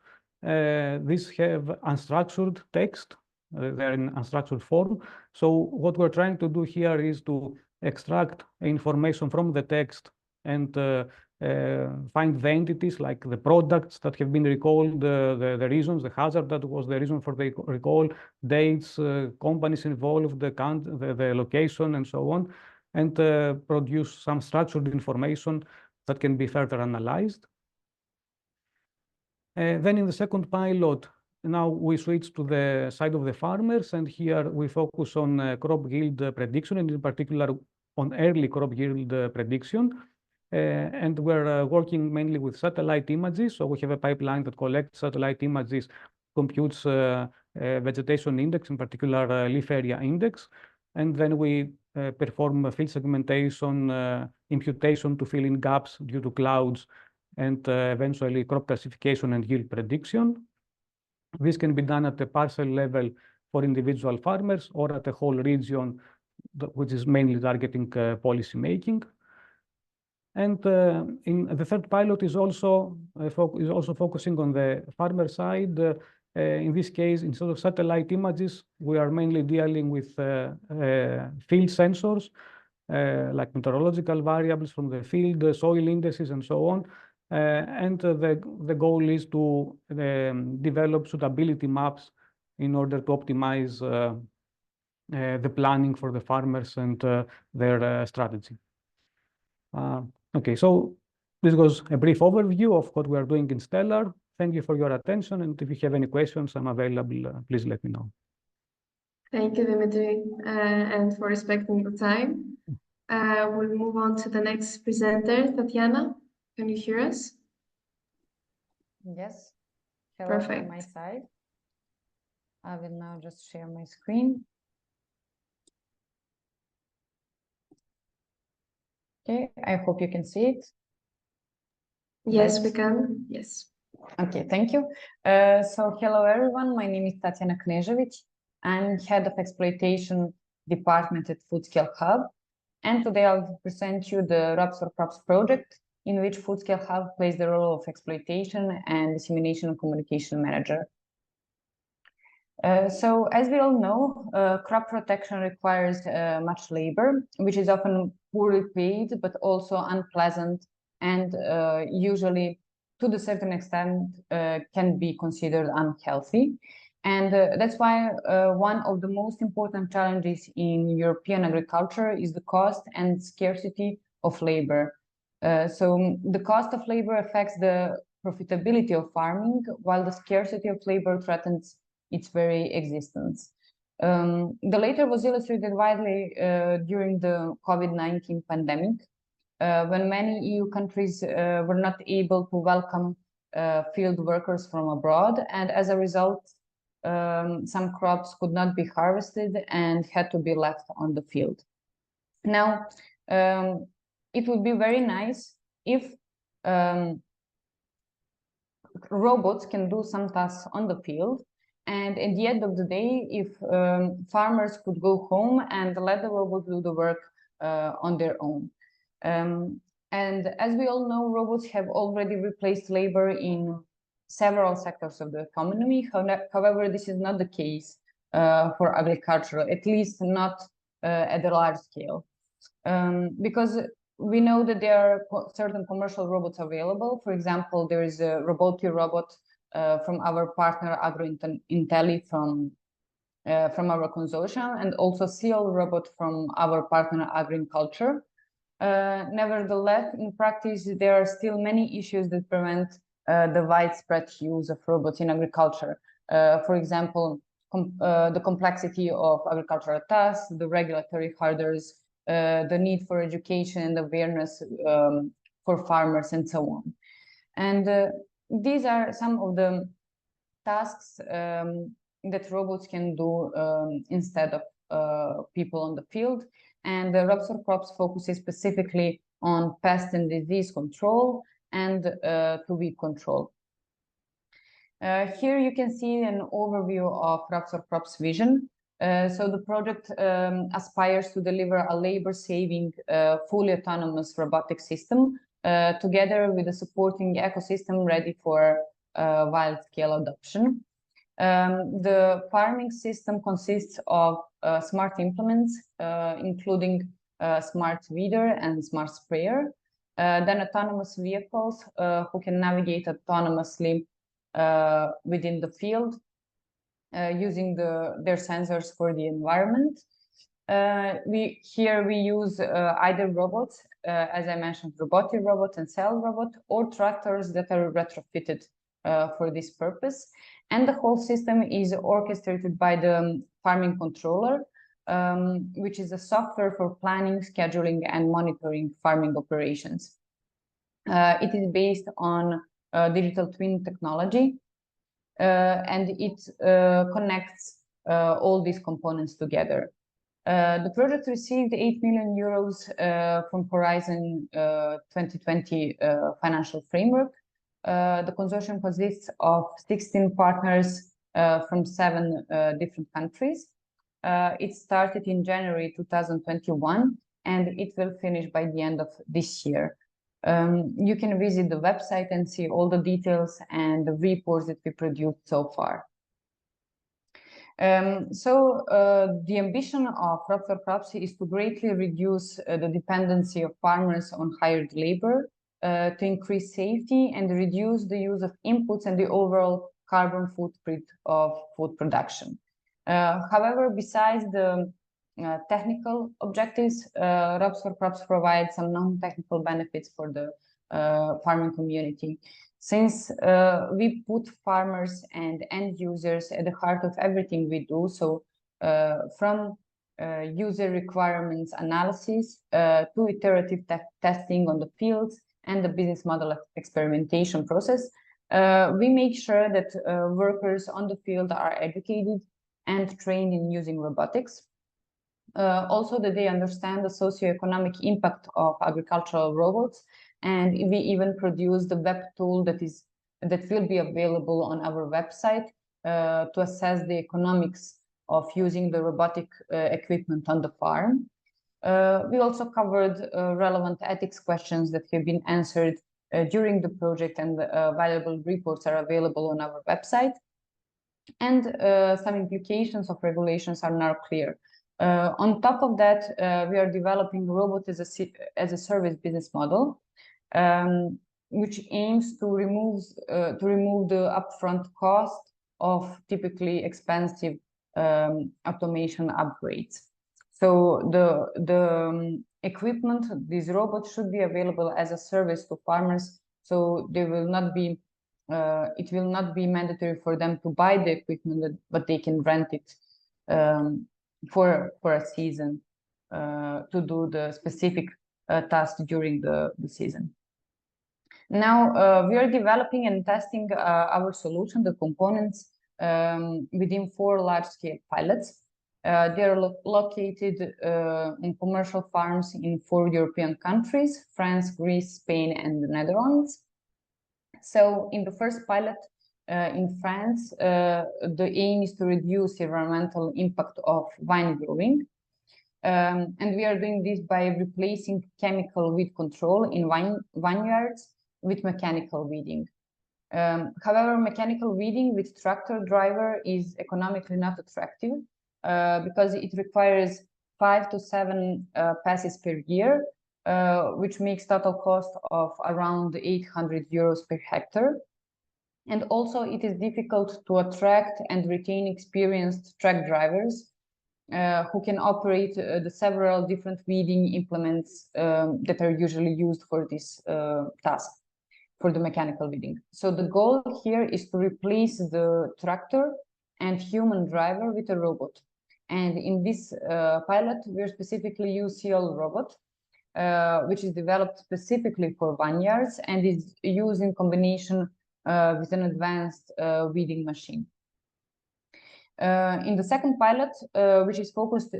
These have unstructured text. They're in unstructured form. So what we're trying to do here is to extract information from the text and find the entities like the products that have been recalled, the reasons, the hazard that was the reason for the recall, dates, companies involved, the location, and so on, and produce some structured information that can be further analyzed. Then in the second pilot, now we switch to the side of the farmers, and here we focus on crop yield prediction, and in particular on early crop yield prediction. And we're working mainly with satellite images. So we have a pipeline that collects satellite images, computes vegetation index, in particular leaf area index, and then we perform field segmentation, imputation to fill in gaps due to clouds, and eventually crop classification and yield prediction. This can be done at the parcel level for individual farmers or at the whole region, which is mainly targeting policy making. And in the third pilot is also focusing on the farmer side. In this case, instead of satellite images, we are mainly dealing with field sensors, like meteorological variables from the field, soil indices, and so on. And the goal is to develop suitability maps in order to optimize the planning for the farmers and their strategy. Okay, so this was a brief overview of what we are doing in STELAR. Thank you for your attention, and if you have any questions, I'm available. Please let me know. Thank you, Dimitri, and for respecting the time. We'll move on to the next presenter, Tatiana. Can you hear us? Yes. Hello Perfect. from my side. I will now just share my screen. Okay, I hope you can see it. Yes, Right. we can. Yes. Okay, thank you. So hello everyone, my name is Tatiana Knežević. I'm head of exploitation department at Foodscale Hub. And today I'll present you the Crops for Crops project, in which Foodscale Hub plays the role of exploitation and dissemination and communication manager. So as we all know, crop protection requires much labor, which is often poorly paid, but also unpleasant, and usually to a certain extent can be considered unhealthy. And that's why one of the most important challenges in European agriculture is the cost and scarcity of labor. So the cost of labor affects the profitability of farming, while the scarcity of labor threatens its very existence. The latter was illustrated widely during the COVID-19 pandemic, when many EU countries were not able to welcome field workers from abroad, and as a result, some crops could not be harvested and had to be left on the field. Now, it would be very nice if robots can do some tasks on the field, and at the end of the day, if farmers could go home and let the robot do the work on their own. And as we all know, robots have already replaced labor in several sectors of the economy. However, this is not the case for agriculture, at least not at a large scale. Because we know that there are certain commercial robots available. For example, there is a Robotti robot from our partner AgroIntelli from our consortium, and also Seal robot from our partner Agriculture. Nevertheless, in practice, there are still many issues that prevent the widespread use of robots in agriculture. For example, the complexity of agricultural tasks, the regulatory hurdles, the need for education and awareness for farmers, and so on. And these are some of the tasks that robots can do instead of people on the field. And the Crops for Crops focuses specifically on pest and disease control and weed control. Here you can see an overview of Crops for Crops vision. So the project aspires to deliver a labor-saving, fully autonomous robotic system together with a supporting ecosystem ready for wide-scale adoption. The farming system consists of smart implements, including smart weeder and smart sprayer, then autonomous vehicles who can navigate autonomously within the field, using their sensors for the environment. Here we use either robots, as I mentioned, Robotti robot and Cell robot, or tractors that are retrofitted for this purpose. And the whole system is orchestrated by the farming controller, which is a software for planning, scheduling, and monitoring farming operations. It is based on digital twin technology, and it connects all these components together. The project received 8 million euros from Horizon 2020 financial framework. The consortium consists of 16 partners from 7 different countries. It started in January 2021, and it will finish by the end of this year. You can visit the website and see all the details and the reports that we produced so far. The ambition of Crops for Crops is to greatly reduce the dependency of farmers on hired labor, to increase safety and reduce the use of inputs and the overall carbon footprint of food production. However, besides the technical objectives, Crops for Crops provides some non-technical benefits for the farming community. Since we put farmers and end users at the heart of everything we do, so from user requirements analysis to iterative testing on the fields and the business model experimentation process, we make sure that workers on the field are educated and trained in using robotics. Also that they understand the socioeconomic impact of agricultural robots, and we even produce the web tool that will be available on our website to assess the economics of using the robotic equipment on the farm. We also covered relevant ethics questions that have been answered during the project, and valuable reports are available on our website. And some implications of regulations are now clear. On top of that, we are developing robot as a service business model, which aims to remove the upfront cost of typically expensive automation upgrades. So the equipment, these robots should be available as a service to farmers, so they will not be it will not be mandatory for them to buy the equipment, but they can rent it for a season to do the specific task during the season. Now we are developing and testing our solution, the components, within 4 large-scale pilots. They are located in commercial farms in 4 European countries: France, Greece, Spain, and the Netherlands. So in the first pilot in France, the aim is to reduce the environmental impact of vine growing. And we are doing this by replacing chemical weed control in vineyards with mechanical weeding. However, mechanical weeding with tractor driver is economically not attractive because it requires 5 to 7 passes per year, which makes total cost of around 800 euros per hectare. And also it is difficult to attract and retain experienced track drivers who can operate the several different weeding implements that are usually used for this task, for the mechanical weeding. So the goal here is to replace the tractor and human driver with a robot. And in this pilot, we're specifically use CL robot, which is developed specifically for vineyards and is used in combination with an advanced weeding machine. In the second pilot, which is focused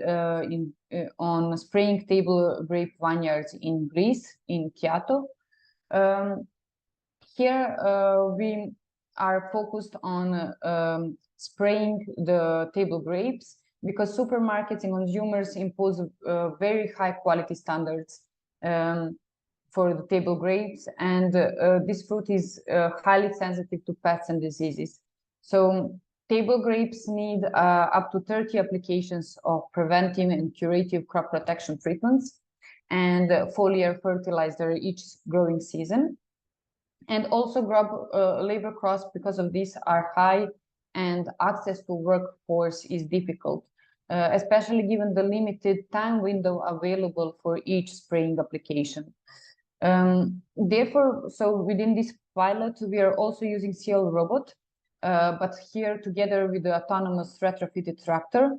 on spraying table grape vineyards in Greece, in Chiato, here we are focused on spraying the table grapes because supermarkets and consumers impose very high quality standards for the table grapes, and this fruit is highly sensitive to pests and diseases. So table grapes need up to 30 applications of preventive and curative crop protection treatments and foliar fertilizer each growing season. And also labor costs because of this are high, and access to workforce is difficult, especially given the limited time window available for each spraying application. Therefore, so within this pilot, we are also using CL robot, but here together with the autonomous retrofitted tractor,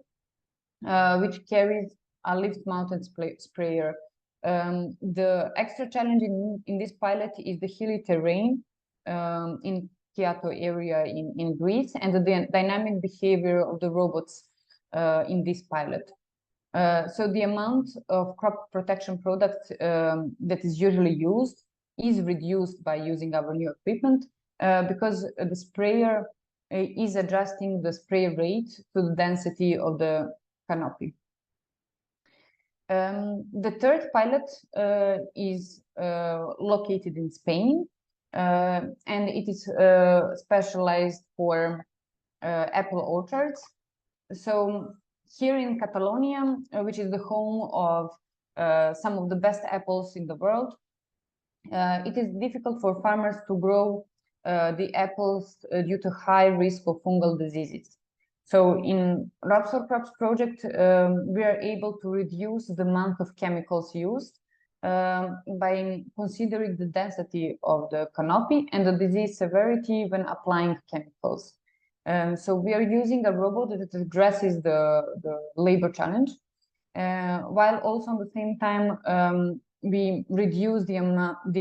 which carries a lift-mounted sprayer. The extra challenge in this pilot is the hilly terrain in Kyoto area in Greece, and the dynamic behavior of the robots in this pilot. So the amount of crop protection products that is usually used is reduced by using our new equipment because the sprayer is adjusting the spray rate to the density of the canopy. The third pilot is located in Spain, and it is specialized for apple orchards. So here in Catalonia, which is the home of some of the best apples in the world, it is difficult for farmers to grow the apples due to high risk of fungal diseases. So in Crops project, we are able to reduce the amount of chemicals used by considering the density of the canopy and the disease severity when applying chemicals. So we are using a robot that addresses the labor challenge, while also at the same time we reduce the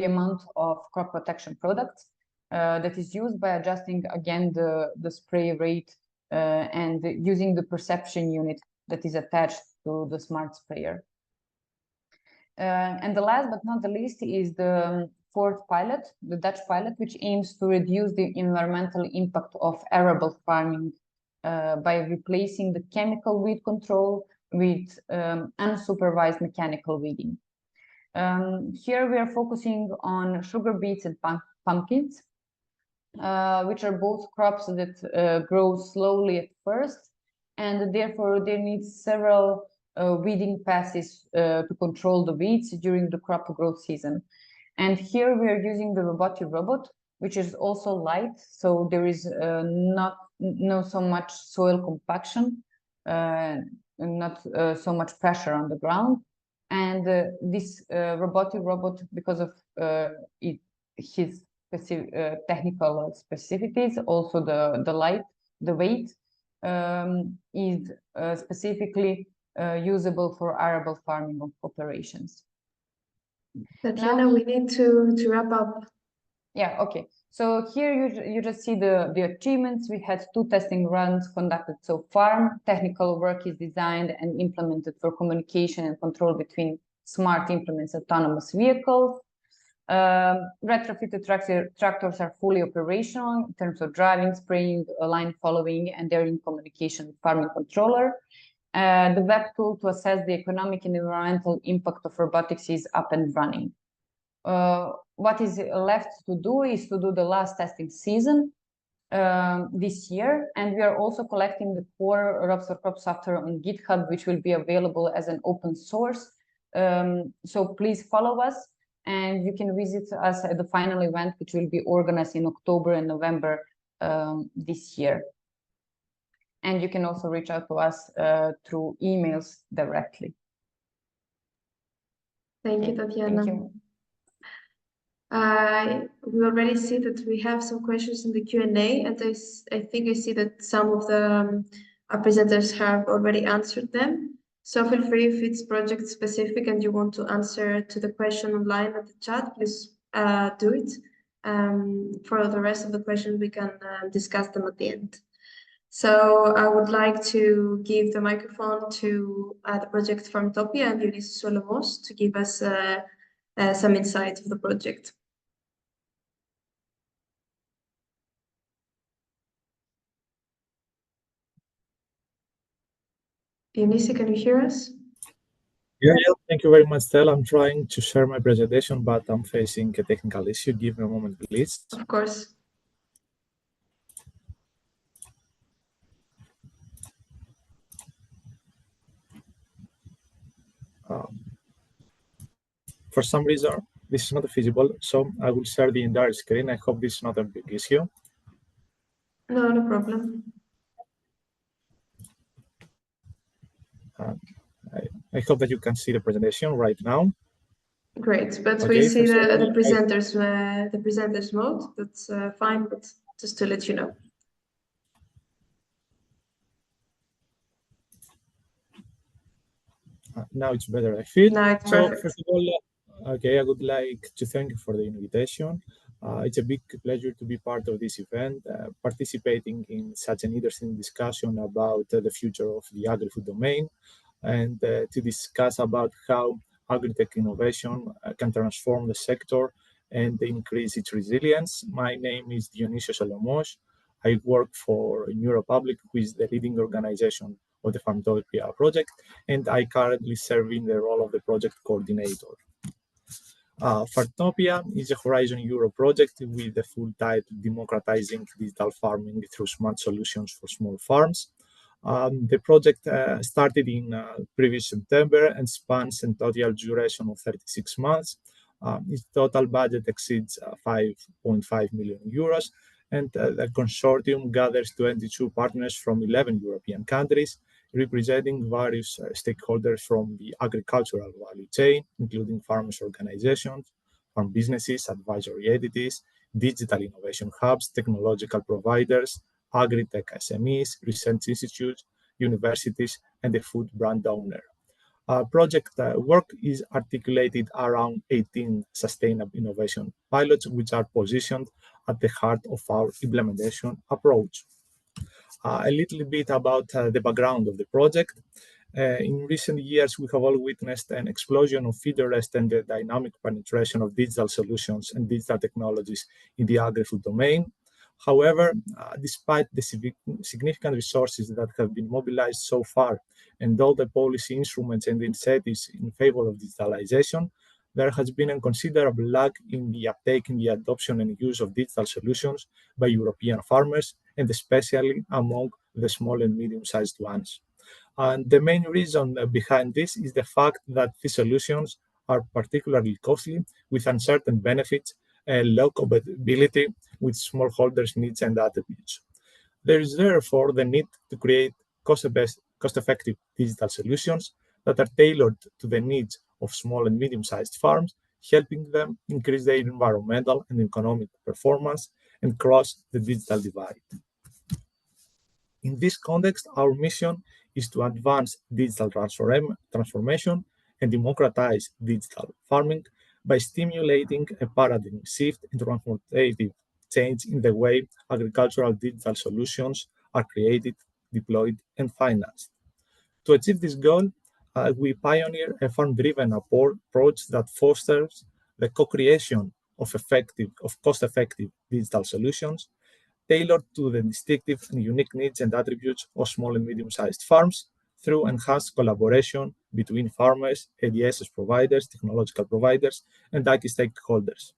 amount of crop protection products that is used by adjusting again the spray rate and using the perception unit that is attached to the smart sprayer. And the last but not the least is the fourth pilot, the Dutch pilot, which aims to reduce the environmental impact of arable farming by replacing the chemical weed control with unsupervised mechanical weeding. Here we are focusing on sugar beets and pumpkins, which are both crops that grow slowly at first, and therefore they need several weeding passes to control the weeds during the crop growth season. And here we are using the robotic robot, which is also light, so there is not so much soil compaction, not so much pressure on the ground. And this robotic robot, because of his technical specificities, also the weight is specifically usable for arable farming operations. Tatiana, we need to wrap up. Yeah, okay. So here you just see the achievements. We had 2 testing runs conducted so far. Technical work is designed and implemented for communication and control between smart implements, autonomous vehicles. Retrofitted tractors are fully operational in terms of driving, spraying, line following, and they're in communication with farming controller. The web tool to assess the economic and environmental impact of robotics is up and running. What is left to do is to do the last testing season this year, and we are also collecting the core Crops software on GitHub, which will be available as an open source. So please follow us, and you can visit us at the final event, which will be organized in October and November this year. And you can also reach out to us through emails directly. Thank you, Tatiana. Thank you. We already see that we have some questions in the Q&A, and I think I see that some of the presenters have already answered them. So feel free, if it's project specific and you want to answer to the question online at the chat, please do it. For the rest of the questions, we can discuss them at the end. So I would like to give the microphone to the project Farmtopia and Ulysses Solomos to give us some insights of the project. Ulysses, can you hear us? Yeah, thank you very much, Stella. I'm trying to share my presentation, but I'm facing a technical issue. Give me a moment, please. Of course. For some reason, this is not feasible, so I will share the entire screen. I hope this is not a big issue. No, no problem. I hope that you can see the presentation right now. Great, but Okay, we see the presenters mode. That's fine, but just to let you know. Now it's better, I feel. Now it's So perfect. first of all, okay, I would like to thank you for the invitation. It's a big pleasure to be part of this event, participating in such an interesting discussion about the future of the agri-food domain, and to discuss about how agri-tech innovation can transform the sector and increase its resilience. My name is Dionysios Solomos. I work for Neuropublic, who is the leading organization of the Farmtopia project, and I currently serve in the role of the project coordinator. Farmtopia is a Horizon Europe project with the full title Democratizing Digital Farming Through Smart Solutions for Small Farms. The project started in previous September and spans a total duration of 36 months. Its total budget exceeds 5.5 million euros, and the consortium gathers 22 partners from 11 European countries, representing various stakeholders from the agricultural value chain, including farmers' organizations, farm businesses, advisory entities, digital innovation hubs, technological providers, agri-tech SMEs, research institutes, universities, and the food brand owner. Project work is articulated around 18 sustainable innovation pilots, which are positioned at the heart of our implementation approach. A little bit about the background of the project. In recent years, we have all witnessed an explosion of interest and the dynamic penetration of digital solutions and digital technologies in the agri-food domain. However, despite the significant resources that have been mobilized so far and all the policy instruments and incentives in favor of digitalization, there has been a considerable lag in the uptake in the adoption and use of digital solutions by European farmers, and especially among the small and medium-sized ones. And the main reason behind this is the fact that these solutions are particularly costly, with uncertain benefits and low compatibility with smallholders' needs and attributes. There is therefore the need to create cost-effective digital solutions that are tailored to the needs of small and medium-sized farms, helping them increase their environmental and economic performance and cross the digital divide. In this context, our mission is to advance digital transformation and democratize digital farming by stimulating a paradigm shift and transformative change in the way agricultural digital solutions are created, deployed, and financed. To achieve this goal, we pioneer a farm-driven approach that fosters the co-creation of cost-effective digital solutions tailored to the distinctive and unique needs and attributes of small and medium-sized farms through enhanced collaboration between farmers, ADSS providers, technological providers, and IT stakeholders.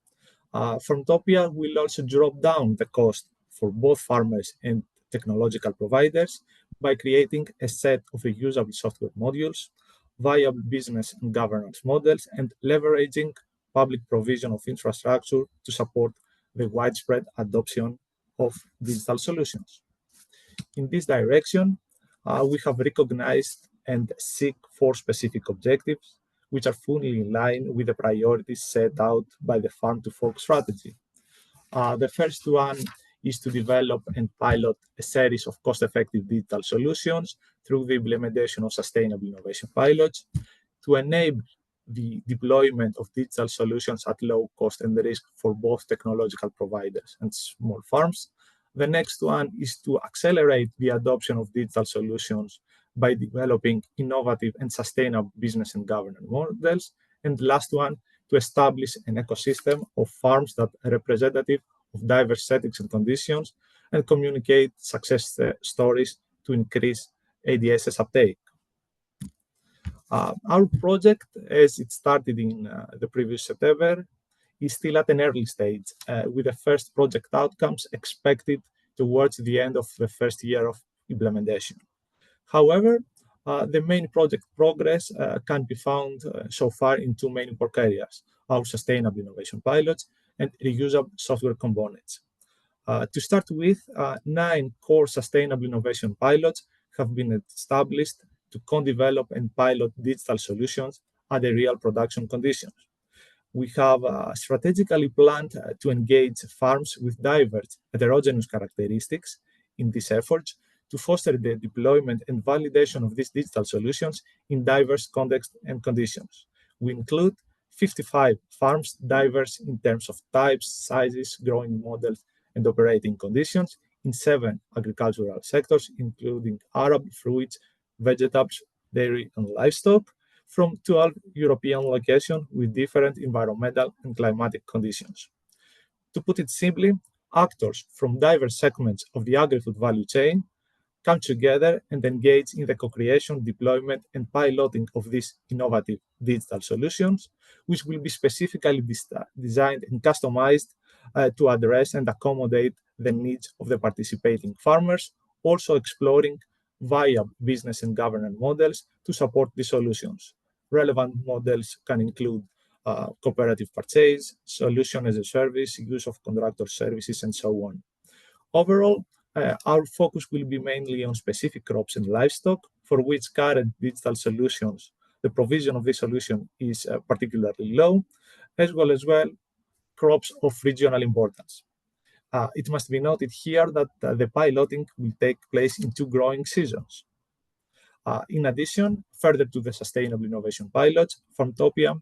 Farmtopia will also drop down the cost for both farmers and technological providers by creating a set of reusable software modules, viable business and governance models, and leveraging public provision of infrastructure to support the widespread adoption of digital solutions. In this direction, we have recognized and seek 4 specific objectives, which are fully in line with the priorities set out by the Farm to Fork strategy. The first one is to develop and pilot a series of cost-effective digital solutions through the implementation of sustainable innovation pilots to enable the deployment of digital solutions at low cost and risk for both technological providers and small farms. The next one is to accelerate the adoption of digital solutions by developing innovative and sustainable business and governance models. And the last one, to establish an ecosystem of farms that are representative of diverse settings and conditions and communicate success stories to increase ADSS uptake. Our project, as it started in the previous September, is still at an early stage, with the first project outcomes expected towards the end of the first year of implementation. However, the main project progress can be found so far in 2 main work areas: our sustainable innovation pilots and reusable software components. To start with, 9 core sustainable innovation pilots have been established to co-develop and pilot digital solutions at the real production conditions. We have strategically planned to engage farms with diverse heterogeneous characteristics in these efforts to foster the deployment and validation of these digital solutions in diverse contexts and conditions. We include 55 farms, diverse in terms of types, sizes, growing models, and operating conditions in 7 agricultural sectors, including arable, fruits, vegetables, dairy, and livestock, from 12 European locations with different environmental and climatic conditions. To put it simply, actors from diverse segments of the agri-food value chain come together and engage in the co-creation, deployment, and piloting of these innovative digital solutions, which will be specifically designed and customized to address and accommodate the needs of the participating farmers, also exploring viable business and governance models to support the solutions. Relevant models can include cooperative purchase, solution as a service, use of contractor services, and so on. Overall, our focus will be mainly on specific crops and livestock, for which current digital solutions, the provision of this solution is particularly low, as well crops of regional importance. It must be noted here that the piloting will take place in 2 growing seasons. In addition, further to the sustainable innovation pilots, Farmtopia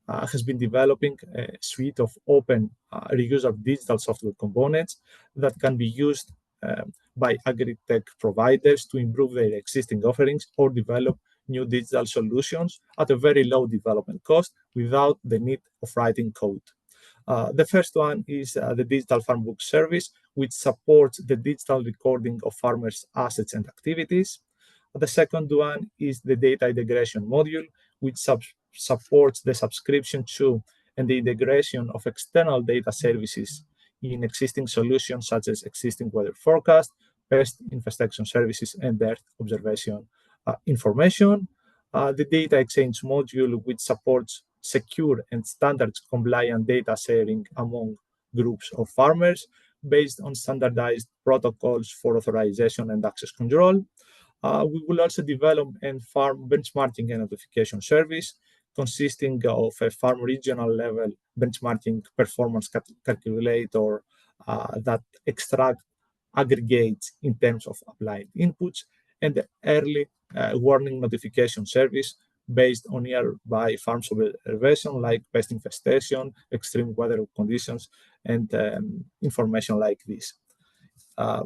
has been developing a suite of open, reusable digital software components that can be used by agri-tech providers to improve their existing offerings or develop new digital solutions at a very low development cost without the need of writing code. The first one is the Digital Farm Book service, which supports the digital recording of farmers' assets and activities. The second one is the data integration module, which supports the subscription to and the integration of external data services in existing solutions such as existing weather forecast, pest infestation services, and earth observation information. The data exchange module, which supports secure and standards compliant data sharing among groups of farmers based on standardized protocols for authorization and access control. We will also develop a farm benchmarking and notification service consisting of a farm regional level benchmarking performance calculator that aggregates in terms of applied inputs, and the early warning notification service based on nearby farms observation like pest infestation, extreme weather conditions, and information like this.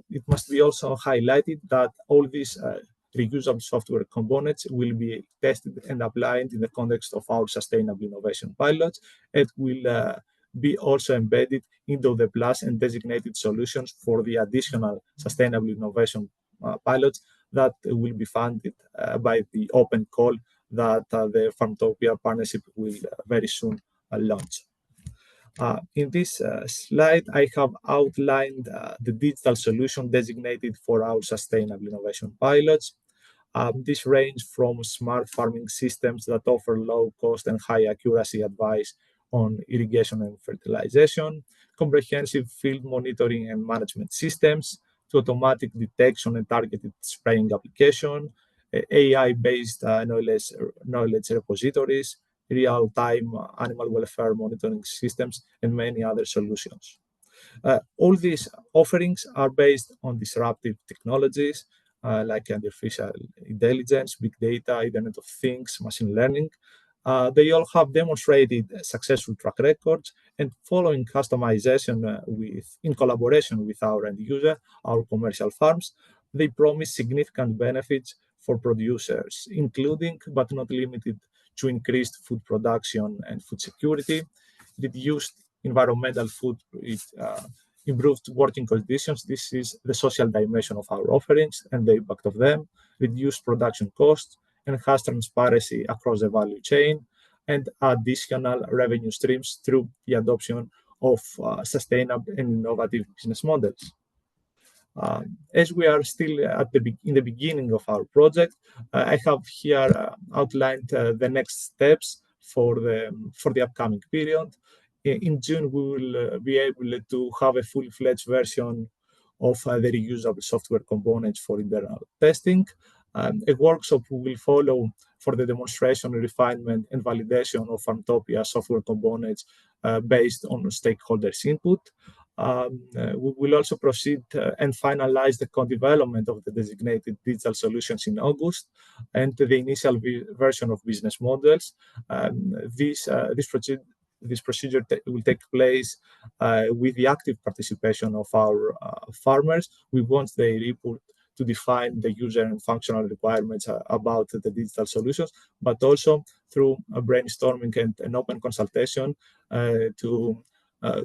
It must be also highlighted that all these reusable software components will be tested and applied in the context of our sustainable innovation pilots, and will be also embedded into the plus and designated solutions for the additional sustainable innovation pilots that will be funded by the open call that the Farmtopia partnership will very soon launch. In this slide, I have outlined the digital solution designated for our sustainable innovation pilots. This range from smart farming systems that offer low cost and high accuracy advice on irrigation and fertilization, comprehensive field monitoring and management systems, to automatic detection and targeted spraying application, AI-based knowledge repositories, real-time animal welfare monitoring systems, and many other solutions. All these offerings are based on disruptive technologies like artificial intelligence, big data, Internet of Things, machine learning. They all have demonstrated successful track records, and following customization in collaboration with our end user, our commercial farms, they promise significant benefits for producers, including but not limited to increased food production and food security, reduced environmental footprint, improved working conditions. This is the social dimension of our offerings and the impact of them, reduced production costs, enhanced transparency across the value chain, and additional revenue streams through the adoption of sustainable and innovative business models. As we are still in the beginning of our project, I have here outlined the next steps for the upcoming period. In June, we will be able to have a fully-fledged version of the reusable software components for internal testing. A workshop will follow for the demonstration, refinement, and validation of Farmtopia software components based on stakeholders' input. We will also proceed and finalize the co-development of the designated digital solutions in August and the initial version of business models. This procedure will take place with the active participation of our farmers. We want their input to define the user and functional requirements about the digital solutions, but also through a brainstorming and an open consultation to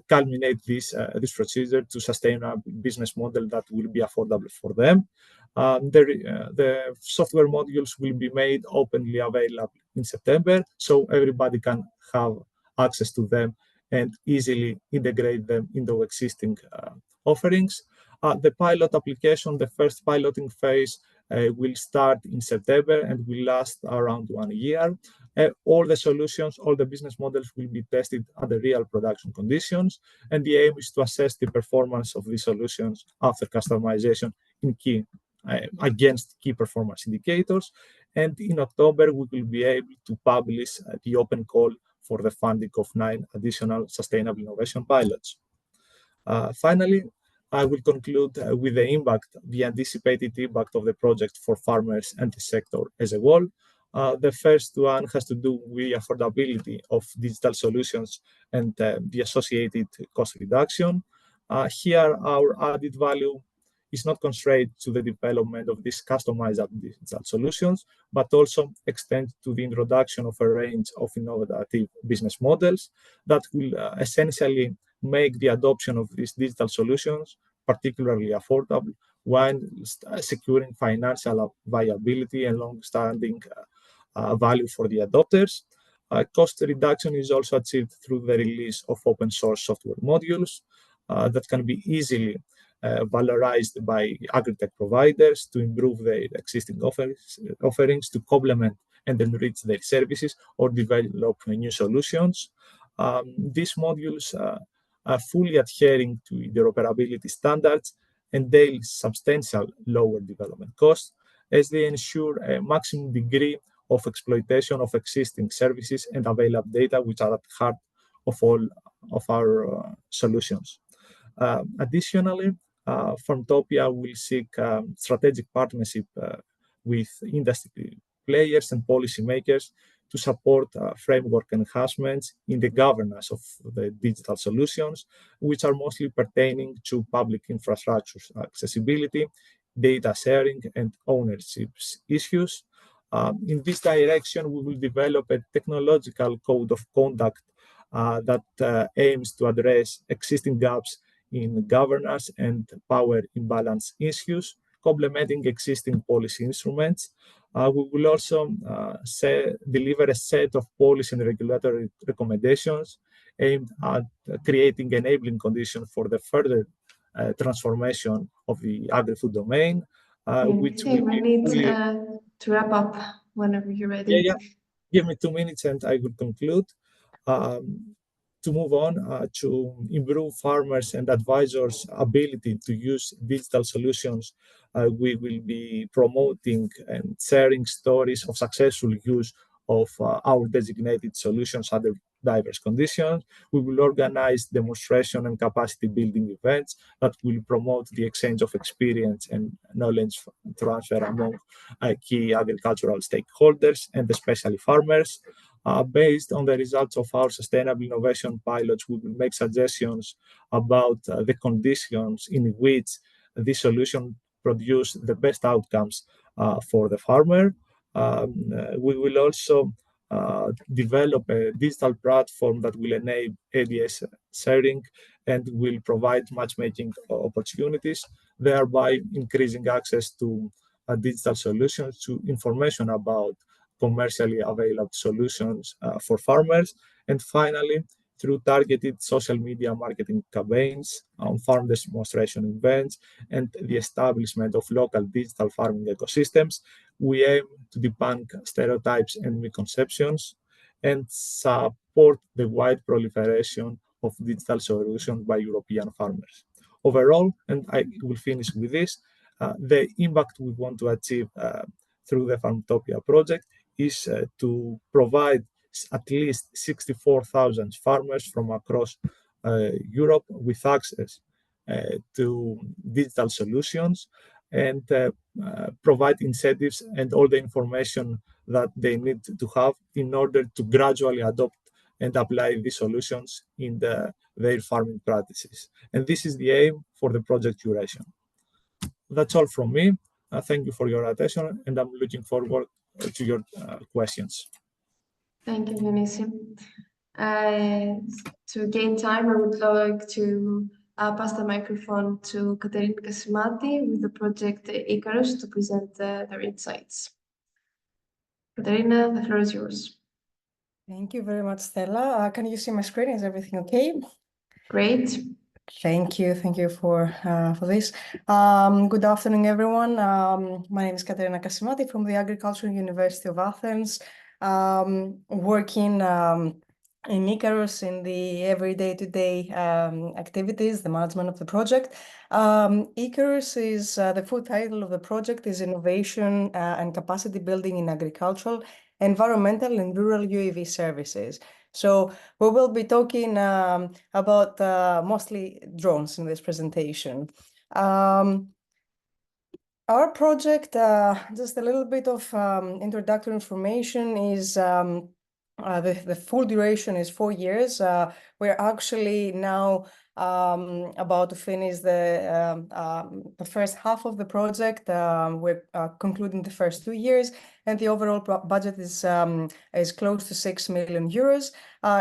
culminate this procedure to sustain a business model that will be affordable for them. The software modules will be made openly available in September, so everybody can have access to them and easily integrate them into existing offerings. The pilot application, the first piloting phase, will start in September and will last around 1 year. All the solutions, all the business models will be tested under real production conditions, and the aim is to assess the performance of these solutions after customization against key performance indicators. And in October, we will be able to publish the open call for the funding of 9 additional sustainable innovation pilots. Finally, I will conclude with the anticipated impact of the project for farmers and the sector as a whole. The first one has to do with the affordability of digital solutions and the associated cost reduction. Here, our added value is not constrained to the development of these customized digital solutions, but also extends to the introduction of a range of innovative business models that will essentially make the adoption of these digital solutions particularly affordable while securing financial viability and long-standing value for the adopters. Cost reduction is also achieved through the release of open source software modules that can be easily valorized by agri-tech providers to improve their existing offerings, to complement and enrich their services or develop new solutions. These modules are fully adhering to interoperability standards and entail substantial lower development costs as they ensure a maximum degree of exploitation of existing services and available data, which are at the heart of all of our solutions. Additionally, Farmtopia will seek strategic partnership with industry players and policymakers to support framework enhancements in the governance of the digital solutions, which are mostly pertaining to public infrastructure accessibility, data sharing, and ownership issues. In this direction, we will develop a technological code of conduct that aims to address existing gaps in governance and power imbalance issues, complementing existing policy instruments. We will also deliver a set of policy and regulatory recommendations aimed at creating enabling conditions for the further transformation of the agri-food domain, which will be need to wrap up whenever you're ready. Yeah. Give me 2 minutes and I will conclude. To move on to improve farmers and advisors' ability to use digital solutions, we will be promoting and sharing stories of successful use of our designated solutions under diverse conditions. We will organize demonstration and capacity building events that will promote the exchange of experience and knowledge transfer among key agricultural stakeholders and especially farmers. Based on the results of our sustainable innovation pilots, we will make suggestions about the conditions in which this solution produce the best outcomes for the farmer. We will also develop a digital platform that will enable ADS sharing and will provide matchmaking opportunities, thereby increasing access to digital solutions, to information about commercially available solutions for farmers. And finally, through targeted social media marketing campaigns, farm demonstration events, and the establishment of local digital farming ecosystems, we aim to debunk stereotypes and misconceptions and support the wide proliferation of digital solutions by European farmers. Overall, and I will finish with this, the impact we want to achieve through the Farmtopia project is to provide at least 64,000 farmers from across Europe with access to digital solutions and provide incentives and all the information that they need to have in order to gradually adopt and apply these solutions in their farming practices. And this is the aim for the project duration. That's all from me. Thank you for your attention, and I'm looking forward to your questions. Thank you, Dionysio. To gain time, I would like to pass the microphone to Katerina Kasimati with the project ICAERUS to present their insights. Katerina, the floor is yours. Thank you very much, Stella. Can you see my screen? Is everything okay? Great. Thank you for this. Good afternoon, everyone. My name is Katerina Kasimati from the Agricultural University of Athens, working in ICAERUS in the everyday to-day activities, the management of the project. ICAERUS is the full title of the project is Innovation and Capacity Building in Agricultural, Environmental and Rural UAV Services. So we will be talking about mostly drones in this presentation. Our project, just a little bit of introductory information, is the full duration is 4 years. We're actually now about to finish the first half of the project. We're concluding the first 2 years, and the overall budget is close to 6 million euros.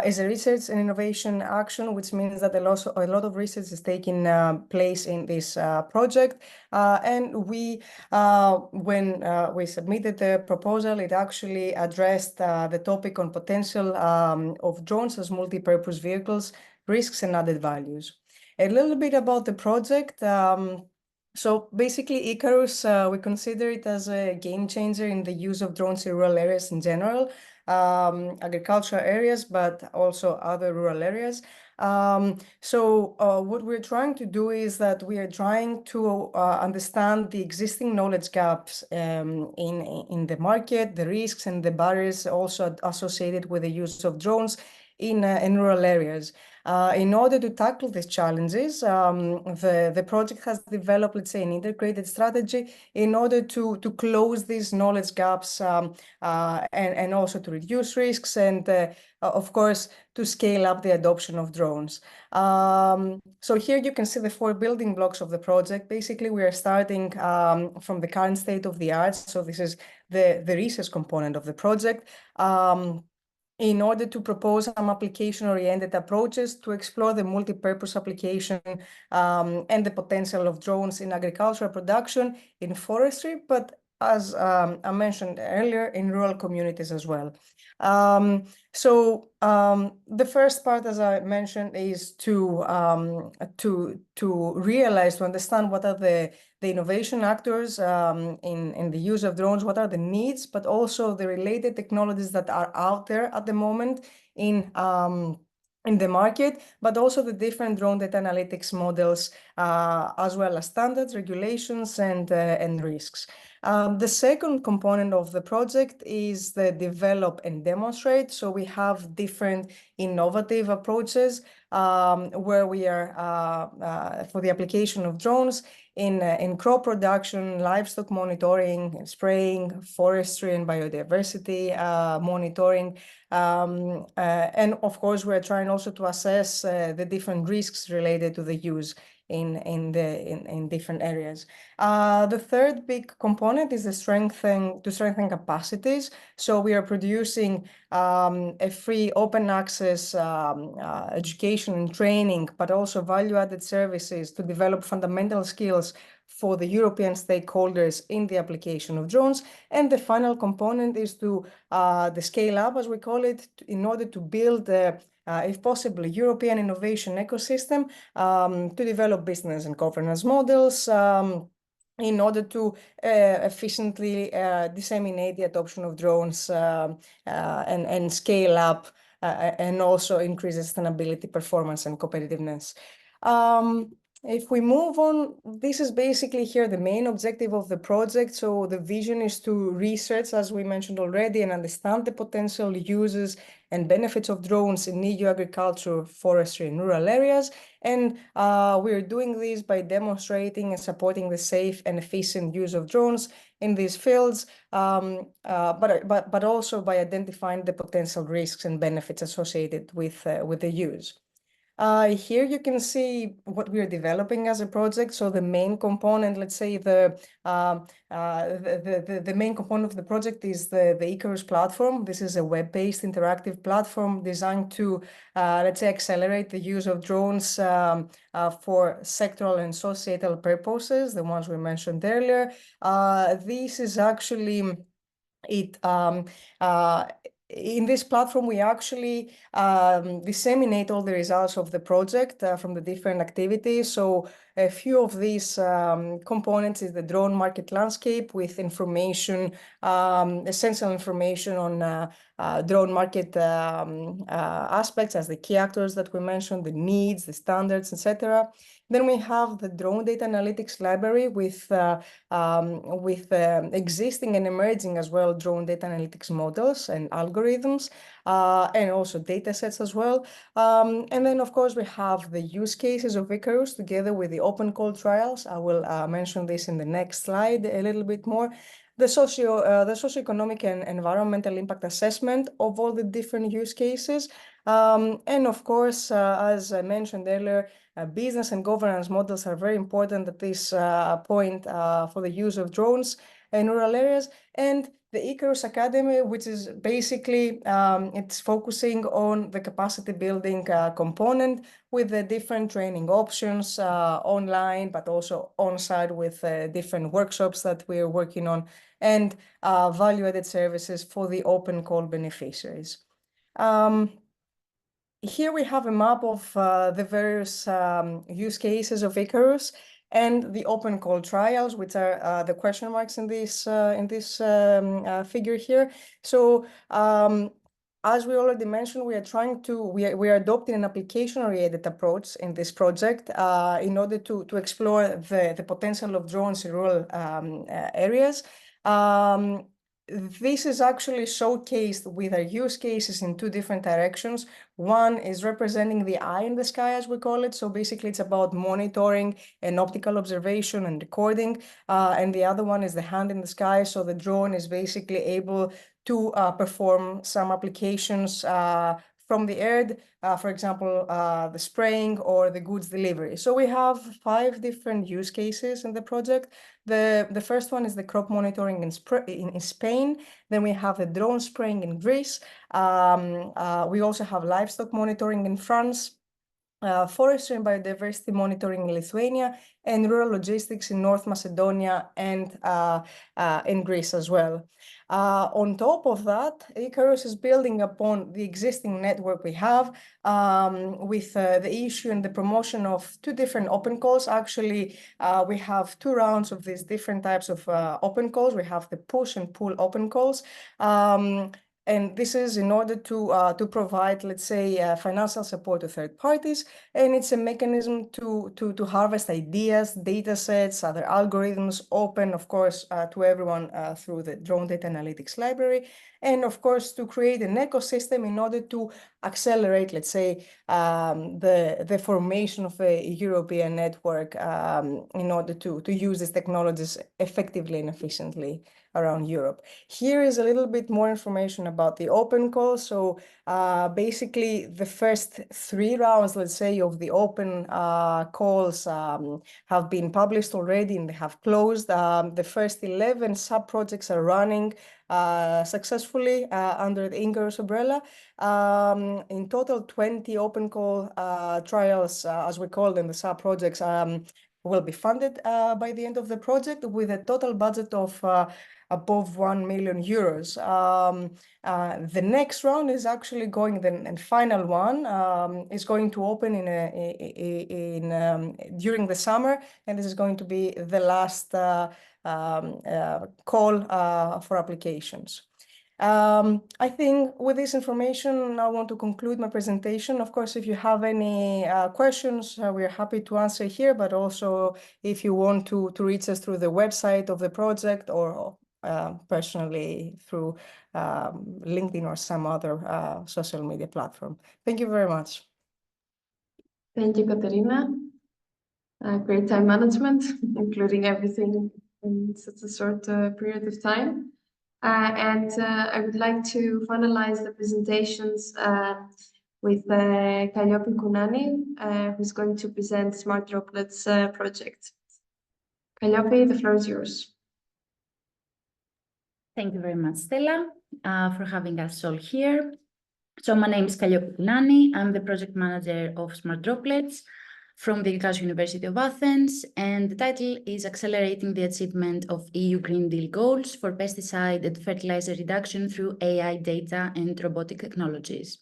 Is a research and innovation action, which means that a lot of research is taking place in this project. And when we submitted the proposal, it actually addressed the topic on potential of drones as multi-purpose vehicles, risks and added values. A little bit about the project. So basically, ICAERUS, we consider it as a game changer in the use of drones in rural areas in general, agricultural areas, but also other rural areas. What we're trying to do is that we are trying to understand the existing knowledge gaps in the market, the risks and the barriers also associated with the use of drones in rural areas. In order to tackle these challenges, the project has developed, let's say, an integrated strategy in order to close these knowledge gaps and also to reduce risks and, of course, to scale up the adoption of drones. So here you can see the 4 building blocks of the project. Basically, we are starting from the current state of the art. So this is the research component of the project. In order to propose some application-oriented approaches to explore the multi-purpose application and the potential of drones in agricultural production, in forestry, but as I mentioned earlier, in rural communities as well. The first part, as I mentioned, is to realize, to understand what are the innovation actors in the use of drones, what are the needs, but also the related technologies that are out there at the moment in the market, but also the different drone data analytics models, as well as standards, regulations, and risks. The second component of the project is the develop and demonstrate. So we have different innovative approaches where we are for the application of drones in crop production, livestock monitoring, spraying, forestry and biodiversity monitoring. And of course, we're trying also to assess the different risks related to the use in different areas. The third big component is to strengthen capacities. So we are producing a free open access education and training, but also value-added services to develop fundamental skills for the European stakeholders in the application of drones. And the final component is to the scale up, as we call it, in order to build if possible, European innovation ecosystem to develop business and governance models in order to efficiently disseminate the adoption of drones and scale up and also increase sustainability, performance, and competitiveness. If we move on, this is basically here the main objective of the project. So the vision is to research, as we mentioned already, and understand the potential uses and benefits of drones in EU agriculture, forestry, and rural areas. And we're doing this by demonstrating and supporting the safe and efficient use of drones in these fields, but also by identifying the potential risks and benefits associated with the use. Here you can see what we are developing as a project. So the main component, let's say the main component of the project is the ICAERUS platform. This is a web-based interactive platform designed to, let's say, accelerate the use of drones for sectoral and societal purposes, the ones we mentioned earlier. This is actually in this platform, we actually disseminate all the results of the project from the different activities. So a few of these components is the drone market landscape with information, essential information on drone market aspects as the key actors that we mentioned, the needs, the standards, etc. Then we have the drone data analytics library with existing and emerging as well drone data analytics models and algorithms, and also data sets as well. And then, of course, we have the use cases of ICAERUS together with the open call trials. I will mention this in the next slide a little bit more. The socioeconomic and environmental impact assessment of all the different use cases. And of course, as I mentioned earlier, business and governance models are very important at this point for the use of drones in rural areas. And the ICAERUS Academy, which is basically, it's focusing on the capacity building component with the different training options online, but also on-site with different workshops that we're working on, and value-added services for the open call beneficiaries. Here we have a map of the various use cases of ICAERUS and the open call trials, which are the question marks in this figure here. So as we already mentioned, we are adopting an application-oriented approach in this project in order to explore the potential of drones in rural areas. This is actually showcased with our use cases in two different directions. One is representing the eye in the sky, as we call it. So basically, it's about monitoring and optical observation and recording. And the other one is the hand in the sky. So the drone is basically able to perform some applications from the air, for example, the spraying or the goods delivery. So we have 5 different use cases in the project. The first one is the crop monitoring in Spain. Then we have the drone spraying in Greece. We also have livestock monitoring in France, forestry and biodiversity monitoring in Lithuania, and rural logistics in North Macedonia and in Greece as well. On top of that, ICAERUS is building upon the existing network we have with the issue and the promotion of 2 different open calls. Actually, we have 2 rounds of these different types of open calls. We have the push and pull open calls. And this is in order to provide, let's say, financial support to third parties. And it's a mechanism to harvest ideas, data sets, other algorithms, open, of course, to everyone through the drone data analytics library. And of course, to create an ecosystem in order to accelerate, let's say, the formation of a European network in order to use these technologies effectively and efficiently around Europe. Here is a little bit more information about the open call. So basically, the first 3 rounds, let's say, of the open calls have been published already and they have closed. The first 11 sub-projects are running successfully under the ICAERUS umbrella. In total, 20 open call trials, as we call them, the sub-projects, will be funded by the end of the project with a total budget of above 1 million euros. The next round is actually going, and final one is going to open during the summer, and this is going to be the last call for applications. I think with this information, I want to conclude my presentation. Of course, if you have any questions, we're happy to answer here, but also if you want to reach us through the website of the project or personally through LinkedIn or some other social media platform. Thank you very much. Thank you, Katerina. Great time management, including everything in such a short period of time. I would like to finalize the presentations with Kalliopi Kounani, who's going to present Smart Droplets project. Kalliopi, the floor is yours. Thank you very much, Stella, for having us all here. So my name is Kalliopi Kounani. I'm the project manager of Smart Droplets from the Agricultural University of Athens, and the title is Accelerating the Achievement of EU Green Deal Goals for Pesticide and Fertilizer Reduction through AI Data and Robotic Technologies.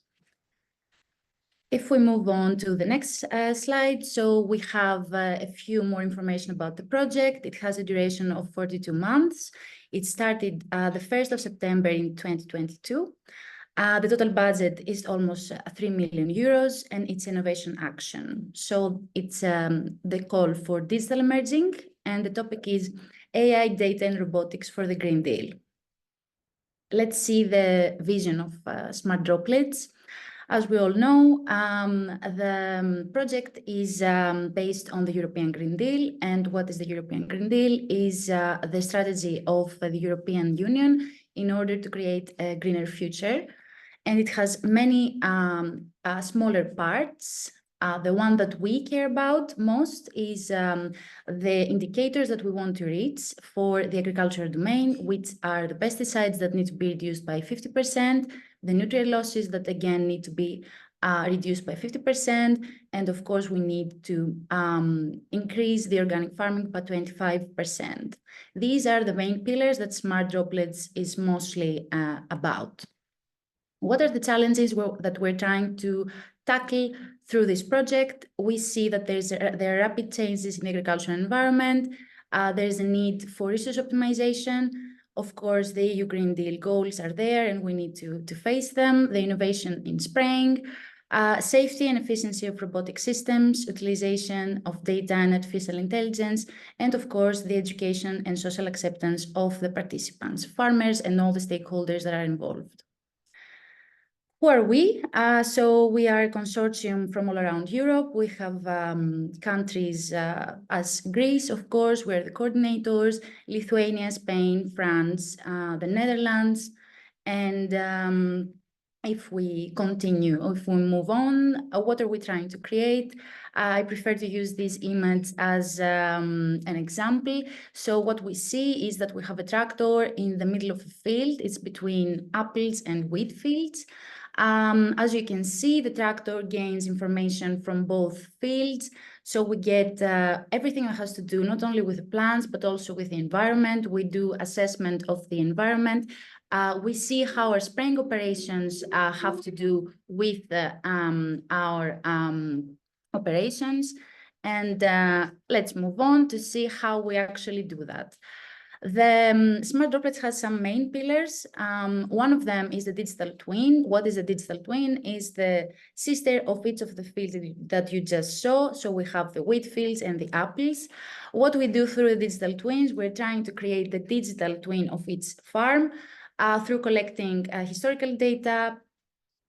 If we move on to the next slide, so we have a few more information about the project. It has a duration of 42 months. It started the 1st of September in 2022. The total budget is almost 3 million euros, and it's innovation action. So it's the call for digital emerging, and the topic is AI, data, and robotics for the Green Deal. Let's see the vision of Smart Droplets. As we all know, the project is based on the European Green Deal, and what is the European Green Deal is the strategy of the European Union in order to create a greener future. And it has many smaller parts. The one that we care about most is the indicators that we want to reach for the agricultural domain, which are the pesticides that need to be reduced by 50%, the nutrient losses that again need to be reduced by 50%, and of course we need to increase the organic farming by 25%. These are the main pillars that Smart Droplets is mostly about. What are the challenges that we're trying to tackle through this project? We see that there are rapid changes in the agricultural environment. There's a need for resource optimization. Of course, the EU Green Deal goals are there, and we need to face them. The innovation in spraying, safety and efficiency of robotic systems, utilization of data and artificial intelligence, and of course, the education and social acceptance of the participants, farmers, and all the stakeholders that are involved. Who are we? So we are a consortium from all around Europe. We have countries as Greece, of course, we're the coordinators, Lithuania, Spain, France, the Netherlands. And if we continue, if we move on, what are we trying to create? I prefer to use this image as an example. So what we see is that we have a tractor in the middle of a field. It's between apples and wheat fields. As you can see, the tractor gains information from both fields. So we get everything that has to do not only with the plants, but also with the environment. We do assessment of the environment. We see how our spraying operations have to do with our operations. And let's move on to see how we actually do that. The Smart Droplets has some main pillars. One of them is the digital twin. What is a digital twin? Is the sister of each of the fields that you just saw. So we have the wheat fields and the apples. What we do through the digital twins, we're trying to create the digital twin of each farm through collecting historical data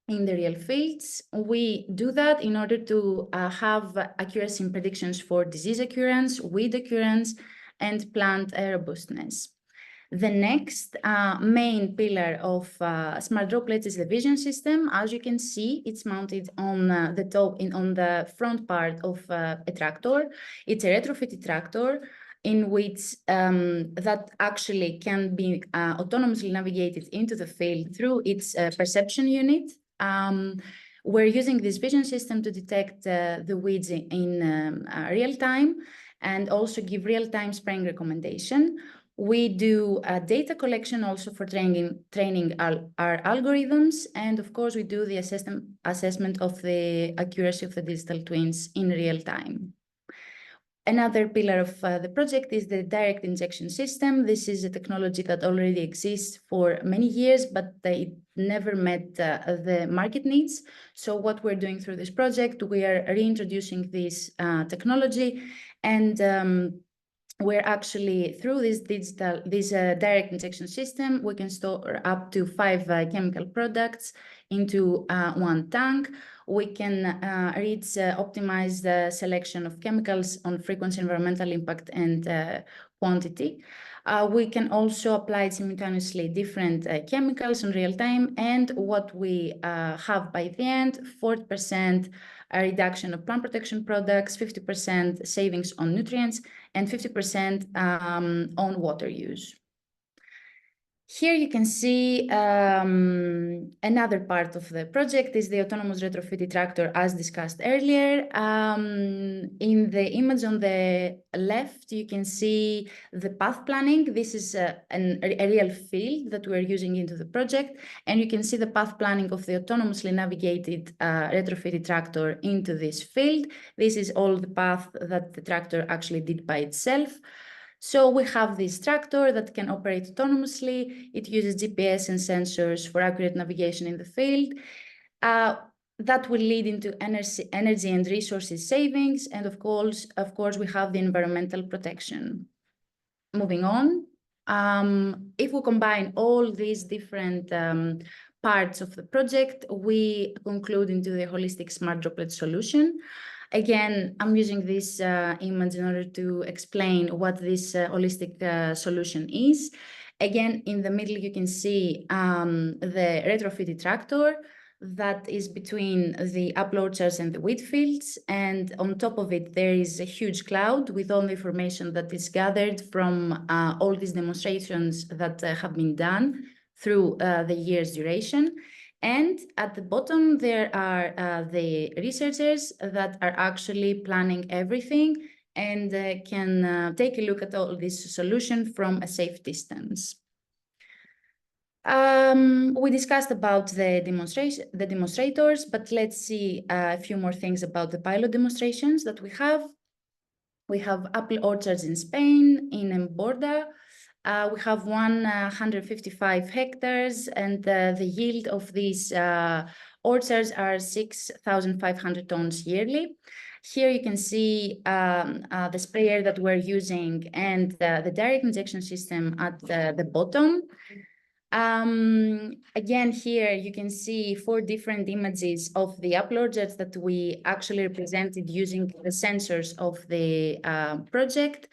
in the real fields. We do that in order to have accuracy in predictions for disease occurrence, weed occurrence, and plant robustness. The next main pillar of Smart Droplets is the vision system. As you can see, it's mounted on the top, on the front part of a tractor. It's a retrofitted tractor in which that actually can be autonomously navigated into the field through its perception unit. We're using this vision system to detect the weeds in real time and also give real-time spraying recommendation. We do data collection also for training our algorithms. And of course, we do the assessment of the accuracy of the digital twins in real time. Another pillar of the project is the direct injection system. This is a technology that already exists for many years, but it never met the market needs. So what we're doing through this project, we are reintroducing this technology and we're actually, through this direct injection system, we can store up to 5 chemical products into one tank. We can optimize the selection of chemicals on frequency, environmental impact, and quantity. We can also apply simultaneously different chemicals in real time, and what we have by the end, 40% reduction of plant protection products, 50% savings on nutrients, and 50% on water use. Here you can see another part of the project is the autonomous retrofitted tractor, as discussed earlier. In the image on the left, you can see the path planning. This is a real field that we're using into the project, and you can see the path planning of the autonomously navigated retrofitted tractor into this field. This is all the path that the tractor actually did by itself. So we have this tractor that can operate autonomously. It uses GPS and sensors for accurate navigation in the field. That will lead into energy and resources savings. And of course, we have the environmental protection. Moving on, if we combine all these different parts of the project, we conclude into the holistic smart droplet solution. Again, I'm using this image in order to explain what this holistic solution is. Again, in the middle, you can see the retrofitted tractor that is between the apple orchards and the wheat fields. And on top of it, there is a huge cloud with all the information that is gathered from all these demonstrations that have been done through the year's duration. And at the bottom, there are the researchers that are actually planning everything and can take a look at all this solution from a safe distance. We discussed about the demonstrators, but let's see a few more things about the pilot demonstrations that we have. We have apple orchards in Spain, in Emborda. We have 155 hectares, and the yield of these orchards are 6,500 tons yearly. Here you can see the sprayer that we're using and the direct injection system at the bottom. Again, here you can see 4 different images of the apple orchards that we actually represented using the sensors of the project.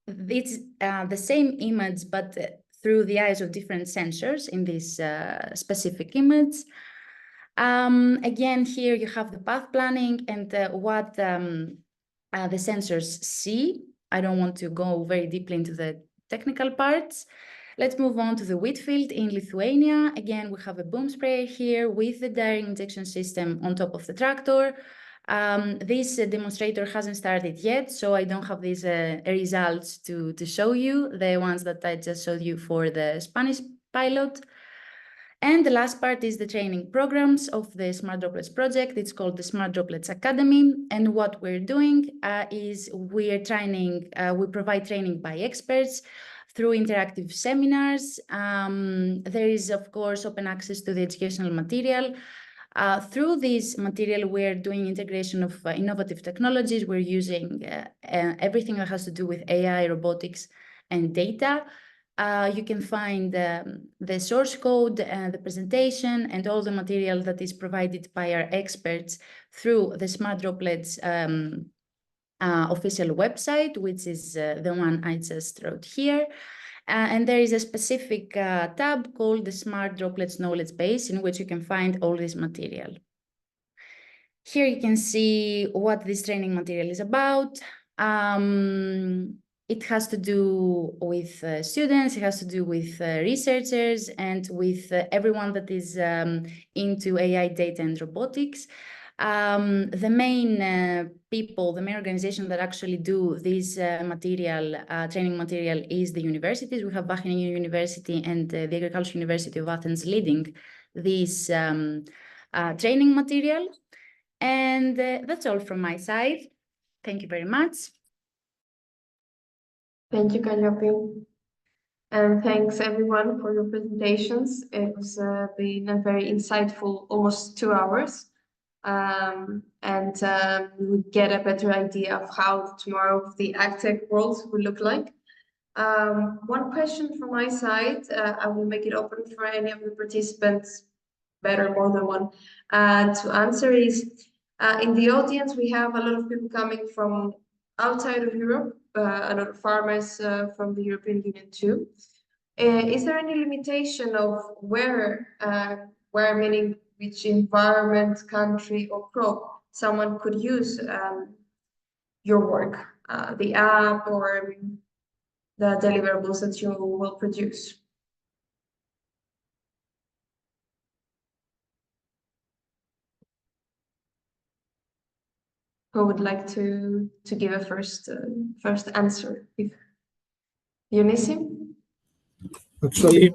It's the same image, but through the eyes of different sensors in this specific image. Again, here you have the path planning and what the sensors see. I don't want to go very deeply into the technical parts. Let's move on to the wheat field in Lithuania. Again, we have a boom sprayer here with the direct injection system on top of the tractor. This demonstrator hasn't started yet, so I don't have these results to show you, the ones that I just showed you for the Spanish pilot. And the last part is the training programs of the Smart Droplets project. It's called the Smart Droplets Academy. And what we're doing is we provide training by experts through interactive seminars. There is, of course, open access to the educational material. Through this material, we're doing integration of innovative technologies. We're using everything that has to do with AI, robotics, and data. You can find the source code, the presentation, and all the material that is provided by our experts through the Smart Droplets official website, which is the one I just wrote here. And there is a specific tab called the Smart Droplets Knowledge Base, in which you can find all this material. Here you can see what this training material is about. It has to do with students, it has to do with researchers, and with everyone that is into AI, data, and robotics. The main people, the main organization that actually do this training material is the universities. We have Wageningen University and the Agricultural University of Athens leading this training material. And that's all from my side. Thank you very much. Thank you, Calliope. And thanks everyone for your presentations. It's been a very insightful, almost 2 hours. we get a better idea of how tomorrow of the agtech world will look like. One question from my side, I will make it open for any of the participants, better more than one, to answer is, in the audience, we have a lot of people coming from outside of Europe, a lot of farmers from the European Union too. Is there any limitation of where meaning which environment, country, or crop someone could use your work, the app or the deliverables that you will produce? Who would like to give a first answer? Eunice? Actually,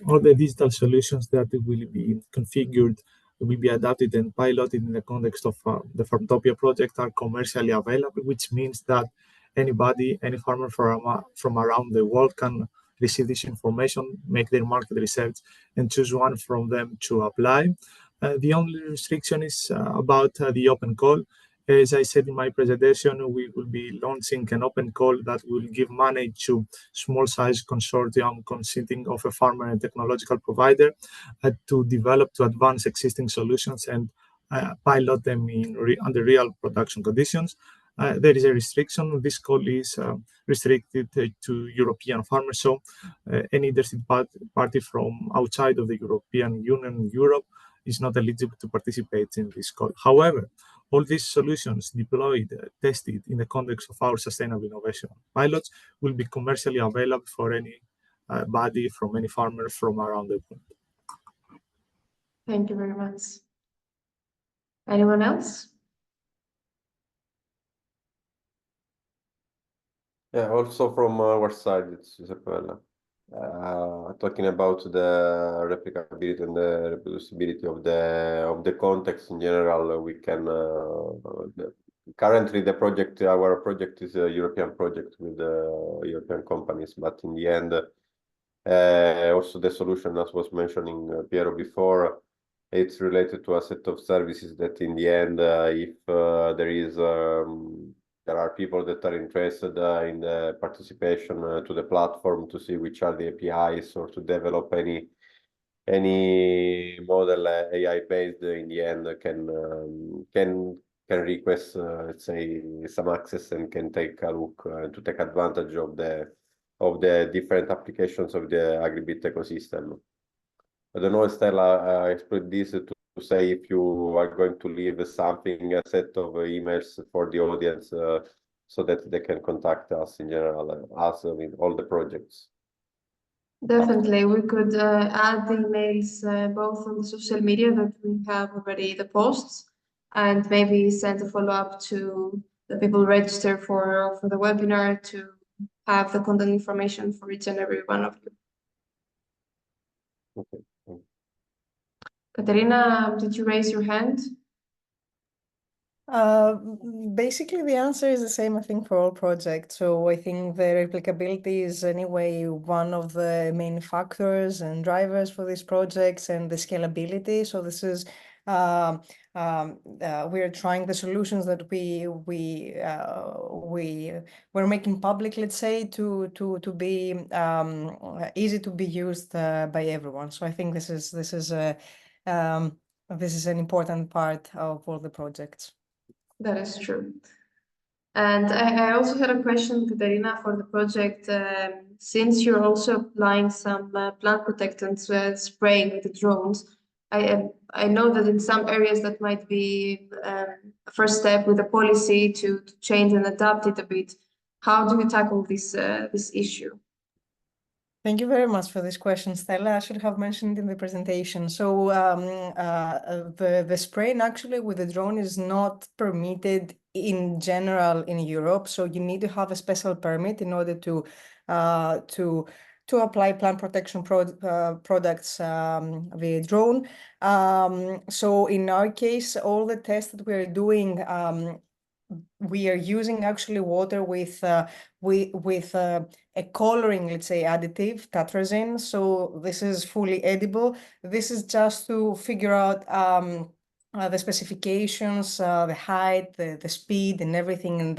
all the digital solutions that will be configured, will be adapted and piloted in the context of the Farmtopia project are commercially available, which means that anybody, any farmer from around the world can receive this information, make their market research, and choose one from them to apply. The only restriction is about the open call. As I said in my presentation, we will be launching an open call that will give money to small-size consortium consisting of a farmer and technological provider to develop, to advance existing solutions and pilot them under real production conditions. There is a restriction. This call is restricted to European farmers, so any interested party from outside of the European Union, Europe, is not eligible to participate in this call. However, all these solutions deployed, tested in the context of our sustainable innovation pilots will be commercially available for any body from any farmer from around the world. Thank you very much. Anyone else? Yeah, also from our side, it's Isabella. Talking about the replicability and the reproducibility of the context in general, we can currently our project is a European project with European companies, but in the end, also the solution, as was mentioning Piero before, it's related to a set of services that in the end, if there are people that are interested in the participation to the platform to see which are the APIs or to develop any model AI-based in the end can request, let's say, some access and can take a look to take advantage of the different applications of the AgriBIT ecosystem. I don't know, Stella, I explained this to say if you are going to leave something, a set of emails for the audience so that they can contact us in general, us with all the projects. Definitely, we could add the emails both on the social media that we have already, the posts, and maybe send a follow-up to the people register for the webinar to have the contact information for each and every one of you. Okay. Katerina, did you raise your hand? Basically, the answer is the same, I think, for all projects. So I think the replicability is anyway one of the main factors and drivers for these projects, and the scalability. So this is we're trying the solutions that we're making public, let's say, to be easy to be used by everyone. So I think this is an important part of all the projects. That is true. And I also had a question, Katerina, for the project. Since you're also applying some plant protectants spraying with the drones, I know that in some areas that might be a first step with a policy to change and adapt it a bit. How do you tackle this issue? Thank you very much for this question, Stella. I should have mentioned in the presentation. So the spraying actually with the drone is not permitted in general in Europe. So you need to have a special permit in order to apply plant protection products via drone. So in our case, all the tests that we're doing, we are using actually water with a coloring, let's say, additive, tetrazine. So this is fully edible. This is just to figure out the specifications, the height, the speed, and everything, and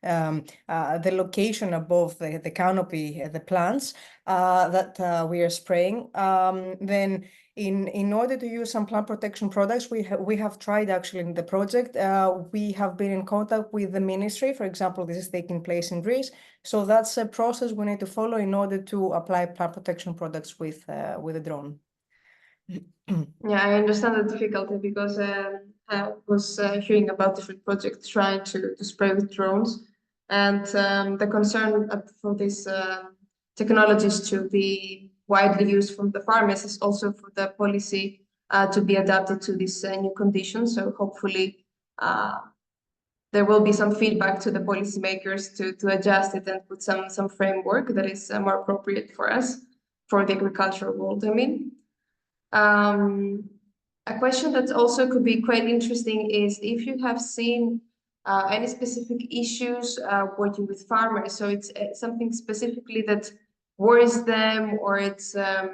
the location above the canopy, the plants that we are spraying. Then, in order to use some plant protection products, we have tried actually in the project. We have been in contact with the ministry. For example, this is taking place in Greece, so that's a process we need to follow in order to apply plant protection products with a drone. Yeah, I understand the difficulty because I was hearing about different projects trying to spray with drones, and the concern for these technologies to be widely used from the farmers is also for the policy to be adapted to these new conditions. So hopefully there will be some feedback to the policymakers to adjust it and put some framework that is more appropriate for us, for the agricultural world, I mean. A question that also could be quite interesting is if you have seen any specific issues working with farmers. So it's something specifically that worries them, or it's a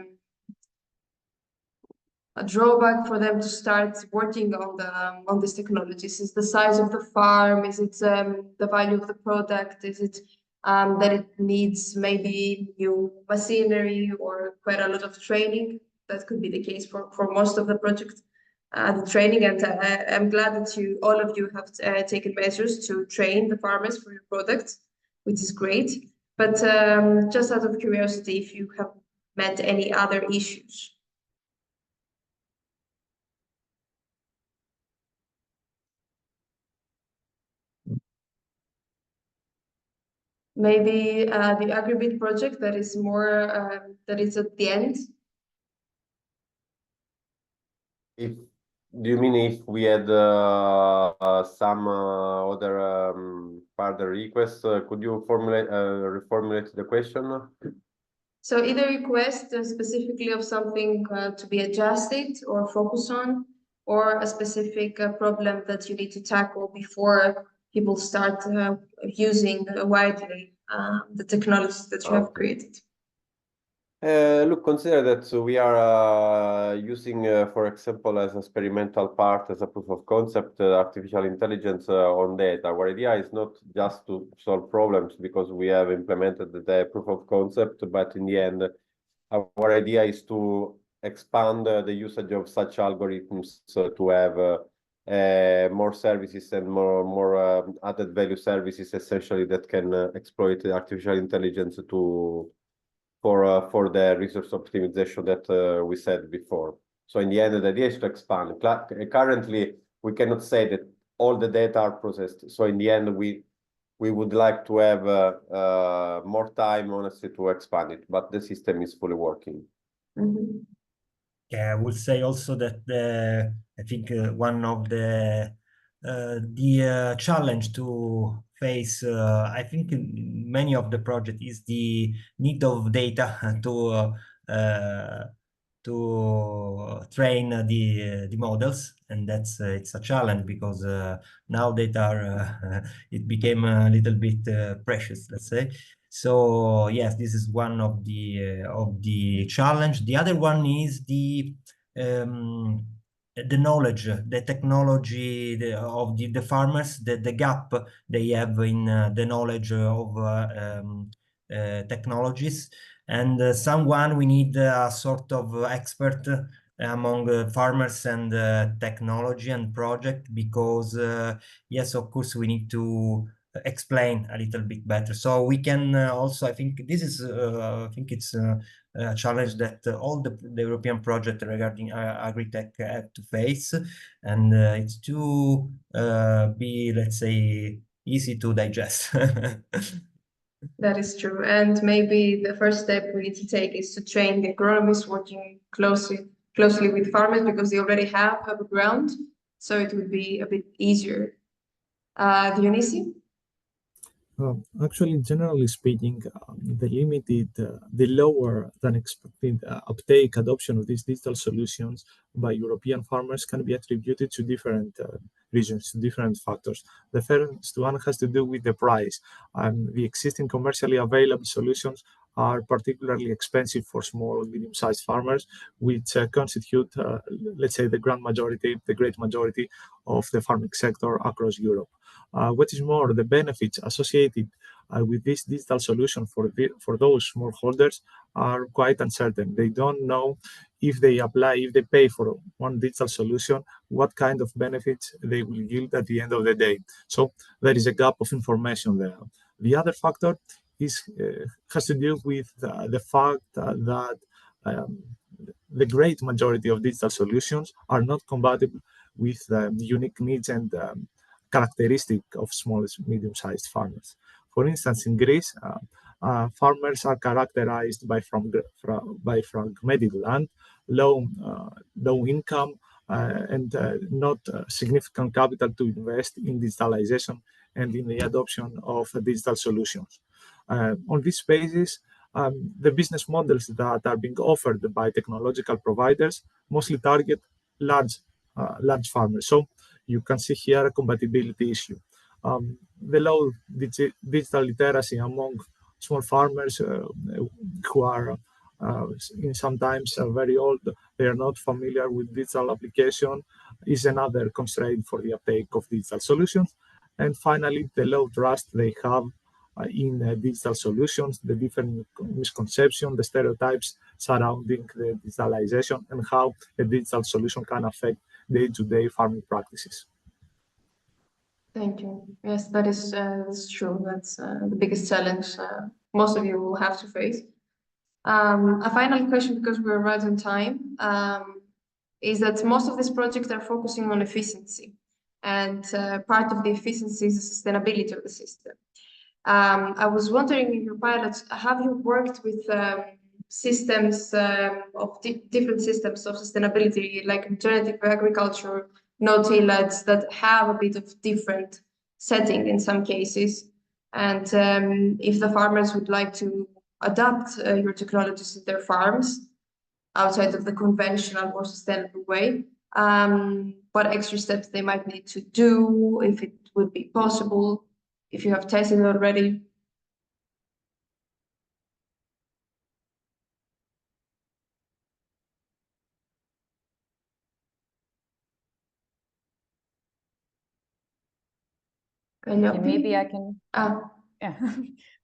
drawback for them to start working on these technologies. Is the size of the farm? Is it the value of the product? Is it that it needs maybe new machinery or quite a lot of training? That could be the case for most of the project, the training. And I'm glad that all of you have taken measures to train the farmers for your products, which is great. But just out of curiosity, if you have met any other issues. Maybe the AgriBIT project that is more that is at the end. Do you mean if we had some other further requests? Could you reformulate the question? So either request specifically of something to be adjusted or focus on, or a specific problem that you need to tackle before people start using widely the technologies that you have created. Look, consider that we are using, for example, as an experimental part, as a proof of concept, artificial intelligence on data. Our idea is not just to solve problems because we have implemented the proof of concept, but in the end, our idea is to expand the usage of such algorithms to have more services and more added value services, essentially, that can exploit artificial intelligence for the resource optimization that we said before. So in the end, the idea is to expand. Currently, we cannot say that all the data are processed. So in the end, we would like to have more time, honestly, to expand it, but the system is fully working. Mm-hmm. Yeah, I would say also that I think one of the challenge to face, I think in many of the project is the need of data to train the models, and that's it's a challenge because now data are it became a little bit precious, let's say. So yes, this is one of the challenge. The other one is the knowledge, the technology of the farmers, the gap they have in the knowledge of technologies. And someone we need a sort of expert among farmers and technology and project, because yes, of course, we need to explain a little bit better. So we can also, I think this is, I think it's a challenge that all the European projects regarding agri-tech have to face, and it's to be, let's say, easy to digest. That is true. And maybe the first step we need to take is to train the agronomists working closely with farmers, because they already have a background, so it would be a bit easier. Dionysi? Actually, generally speaking, the lower than expected uptake adoption of these digital solutions by European farmers can be attributed to different reasons, to different factors. The first one has to do with the price. The existing commercially available solutions are particularly expensive for small and medium-sized farmers, which constitute, let's say, the great majority of the farming sector across Europe. What is more, the benefits associated with this digital solution for those smallholders are quite uncertain. They don't know if they pay for one digital solution, what kind of benefits they will yield at the end of the day. So there is a gap of information there. The other factor has to do with the fact that the great majority of digital solutions are not compatible with the unique needs and characteristic of small and medium-sized farmers. For instance, in Greece, farmers are characterized by fragmented land, low income, and not significant capital to invest in digitalization and in the adoption of digital solutions. On this basis, the business models that are being offered by technological providers mostly target large farmers. So you can see here a compatibility issue. The low digital literacy among small farmers who are sometimes very old, they are not familiar with digital application, is another constraint for the uptake of digital solutions. And finally, the low trust they have in digital solutions, the different misconceptions, the stereotypes surrounding the digitalization and how a digital solution can affect day-to-day farming practices. Thank you. Yes, that's true. That's the biggest challenge most of you will have to face. A final question, because we're right on time, is that most of these projects are focusing on efficiency, and part of the efficiency is the sustainability of the system. I was wondering, in your pilots, have you worked with systems of different systems of sustainability, like regenerative agriculture, no-tillage, that have a bit of different setting in some cases? And if the farmers would like to adapt your technologies in their farms outside of the conventional, more sustainable way, what extra steps they might need to do, if it would be possible, if you have tested it already? Maybe I can. Yeah.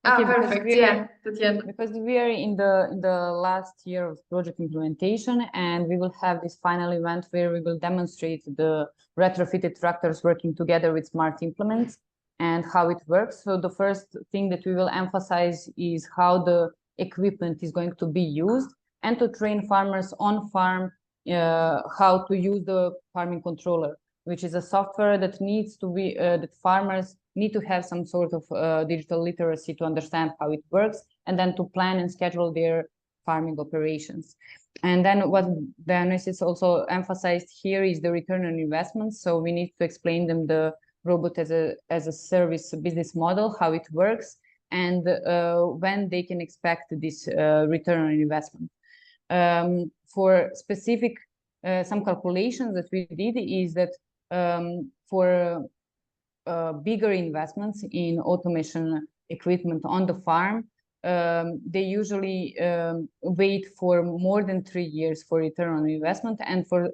Okay, perfect. Yeah, Tatiana. Because we are in the last year of project implementation, and we will have this final event where we will demonstrate the retrofitted tractors working together with smart implements and how it works. So the first thing that we will emphasize is how the equipment is going to be used, and to train farmers on farm how to use the farming controller, which is a software that needs to be that farmers need to have some sort of digital literacy to understand how it works, and then to plan and schedule their farming operations. And then what Dionysis also emphasized here is the return on investment. So we need to explain them the robot as a service business model, how it works, and when they can expect this return on investment. For specific some calculations that we did is that for bigger investments in automation equipment on the farm, they usually wait for more than 3 years for return on investment. And for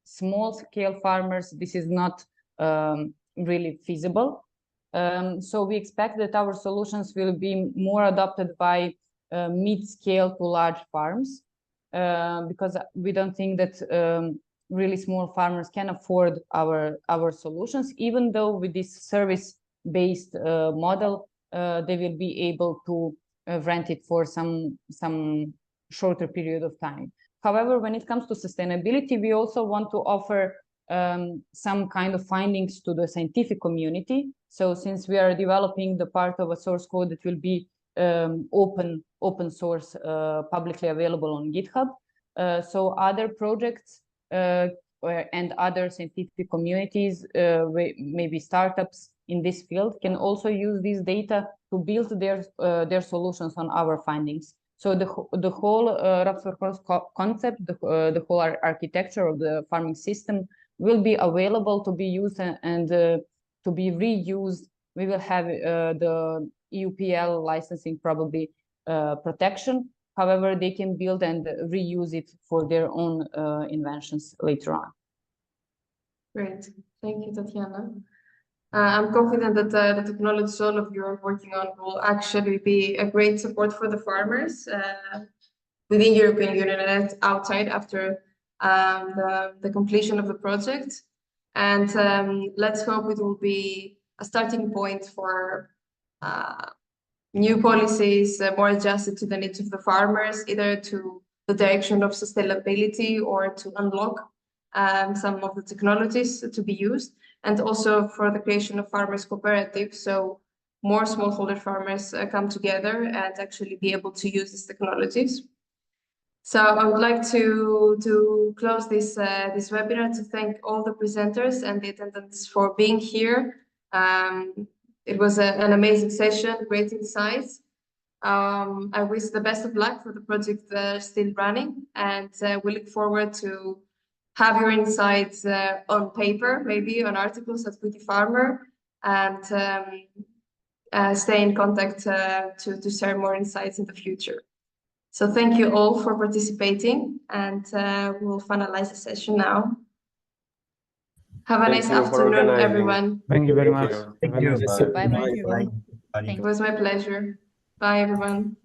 small scale farmers, this is not really feasible. So we expect that our solutions will be more adopted by mid-scale to large farms, because we don't think that really small farmers can afford our solutions, even though with this service-based model, they will be able to rent it for some shorter period of time. However, when it comes to sustainability, we also want to offer some kind of findings to the scientific community. So since we are developing the part of a source code that will be open source, publicly available on GitHub, so other projects and other scientific communities, maybe startups in this field, can also use this data to build their solutions on our findings. So the whole concept, the whole architecture of the farming system will be available to be used and to be reused. We will have the EUPL licensing probably protection. However, they can build and reuse it for their own inventions later on. Great. Thank you, Tatiana. I'm confident that the technologies all of you are working on will actually be a great support for the farmers within European Union and outside after the completion of the project. And let's hope it will be a starting point for new policies more adjusted to the needs of the farmers, either to the direction of sustainability or to unlock some of the technologies to be used, and also for the creation of farmers cooperatives, so more smallholder farmers come together and actually be able to use these technologies. So I would like to close this this webinar to thank all the presenters and the attendants for being here. It was an amazing session, great insights. I wish the best of luck for the project still running, and we look forward to have your insights on paper, maybe on articles at WikiFarmer, and stay in contact to share more insights in the future. So thank you all for participating, and we'll finalize the session now. Have a nice afternoon, everyone. Thank you very much. Thank you. Bye-bye. Bye. It was my pleasure. Bye, everyone.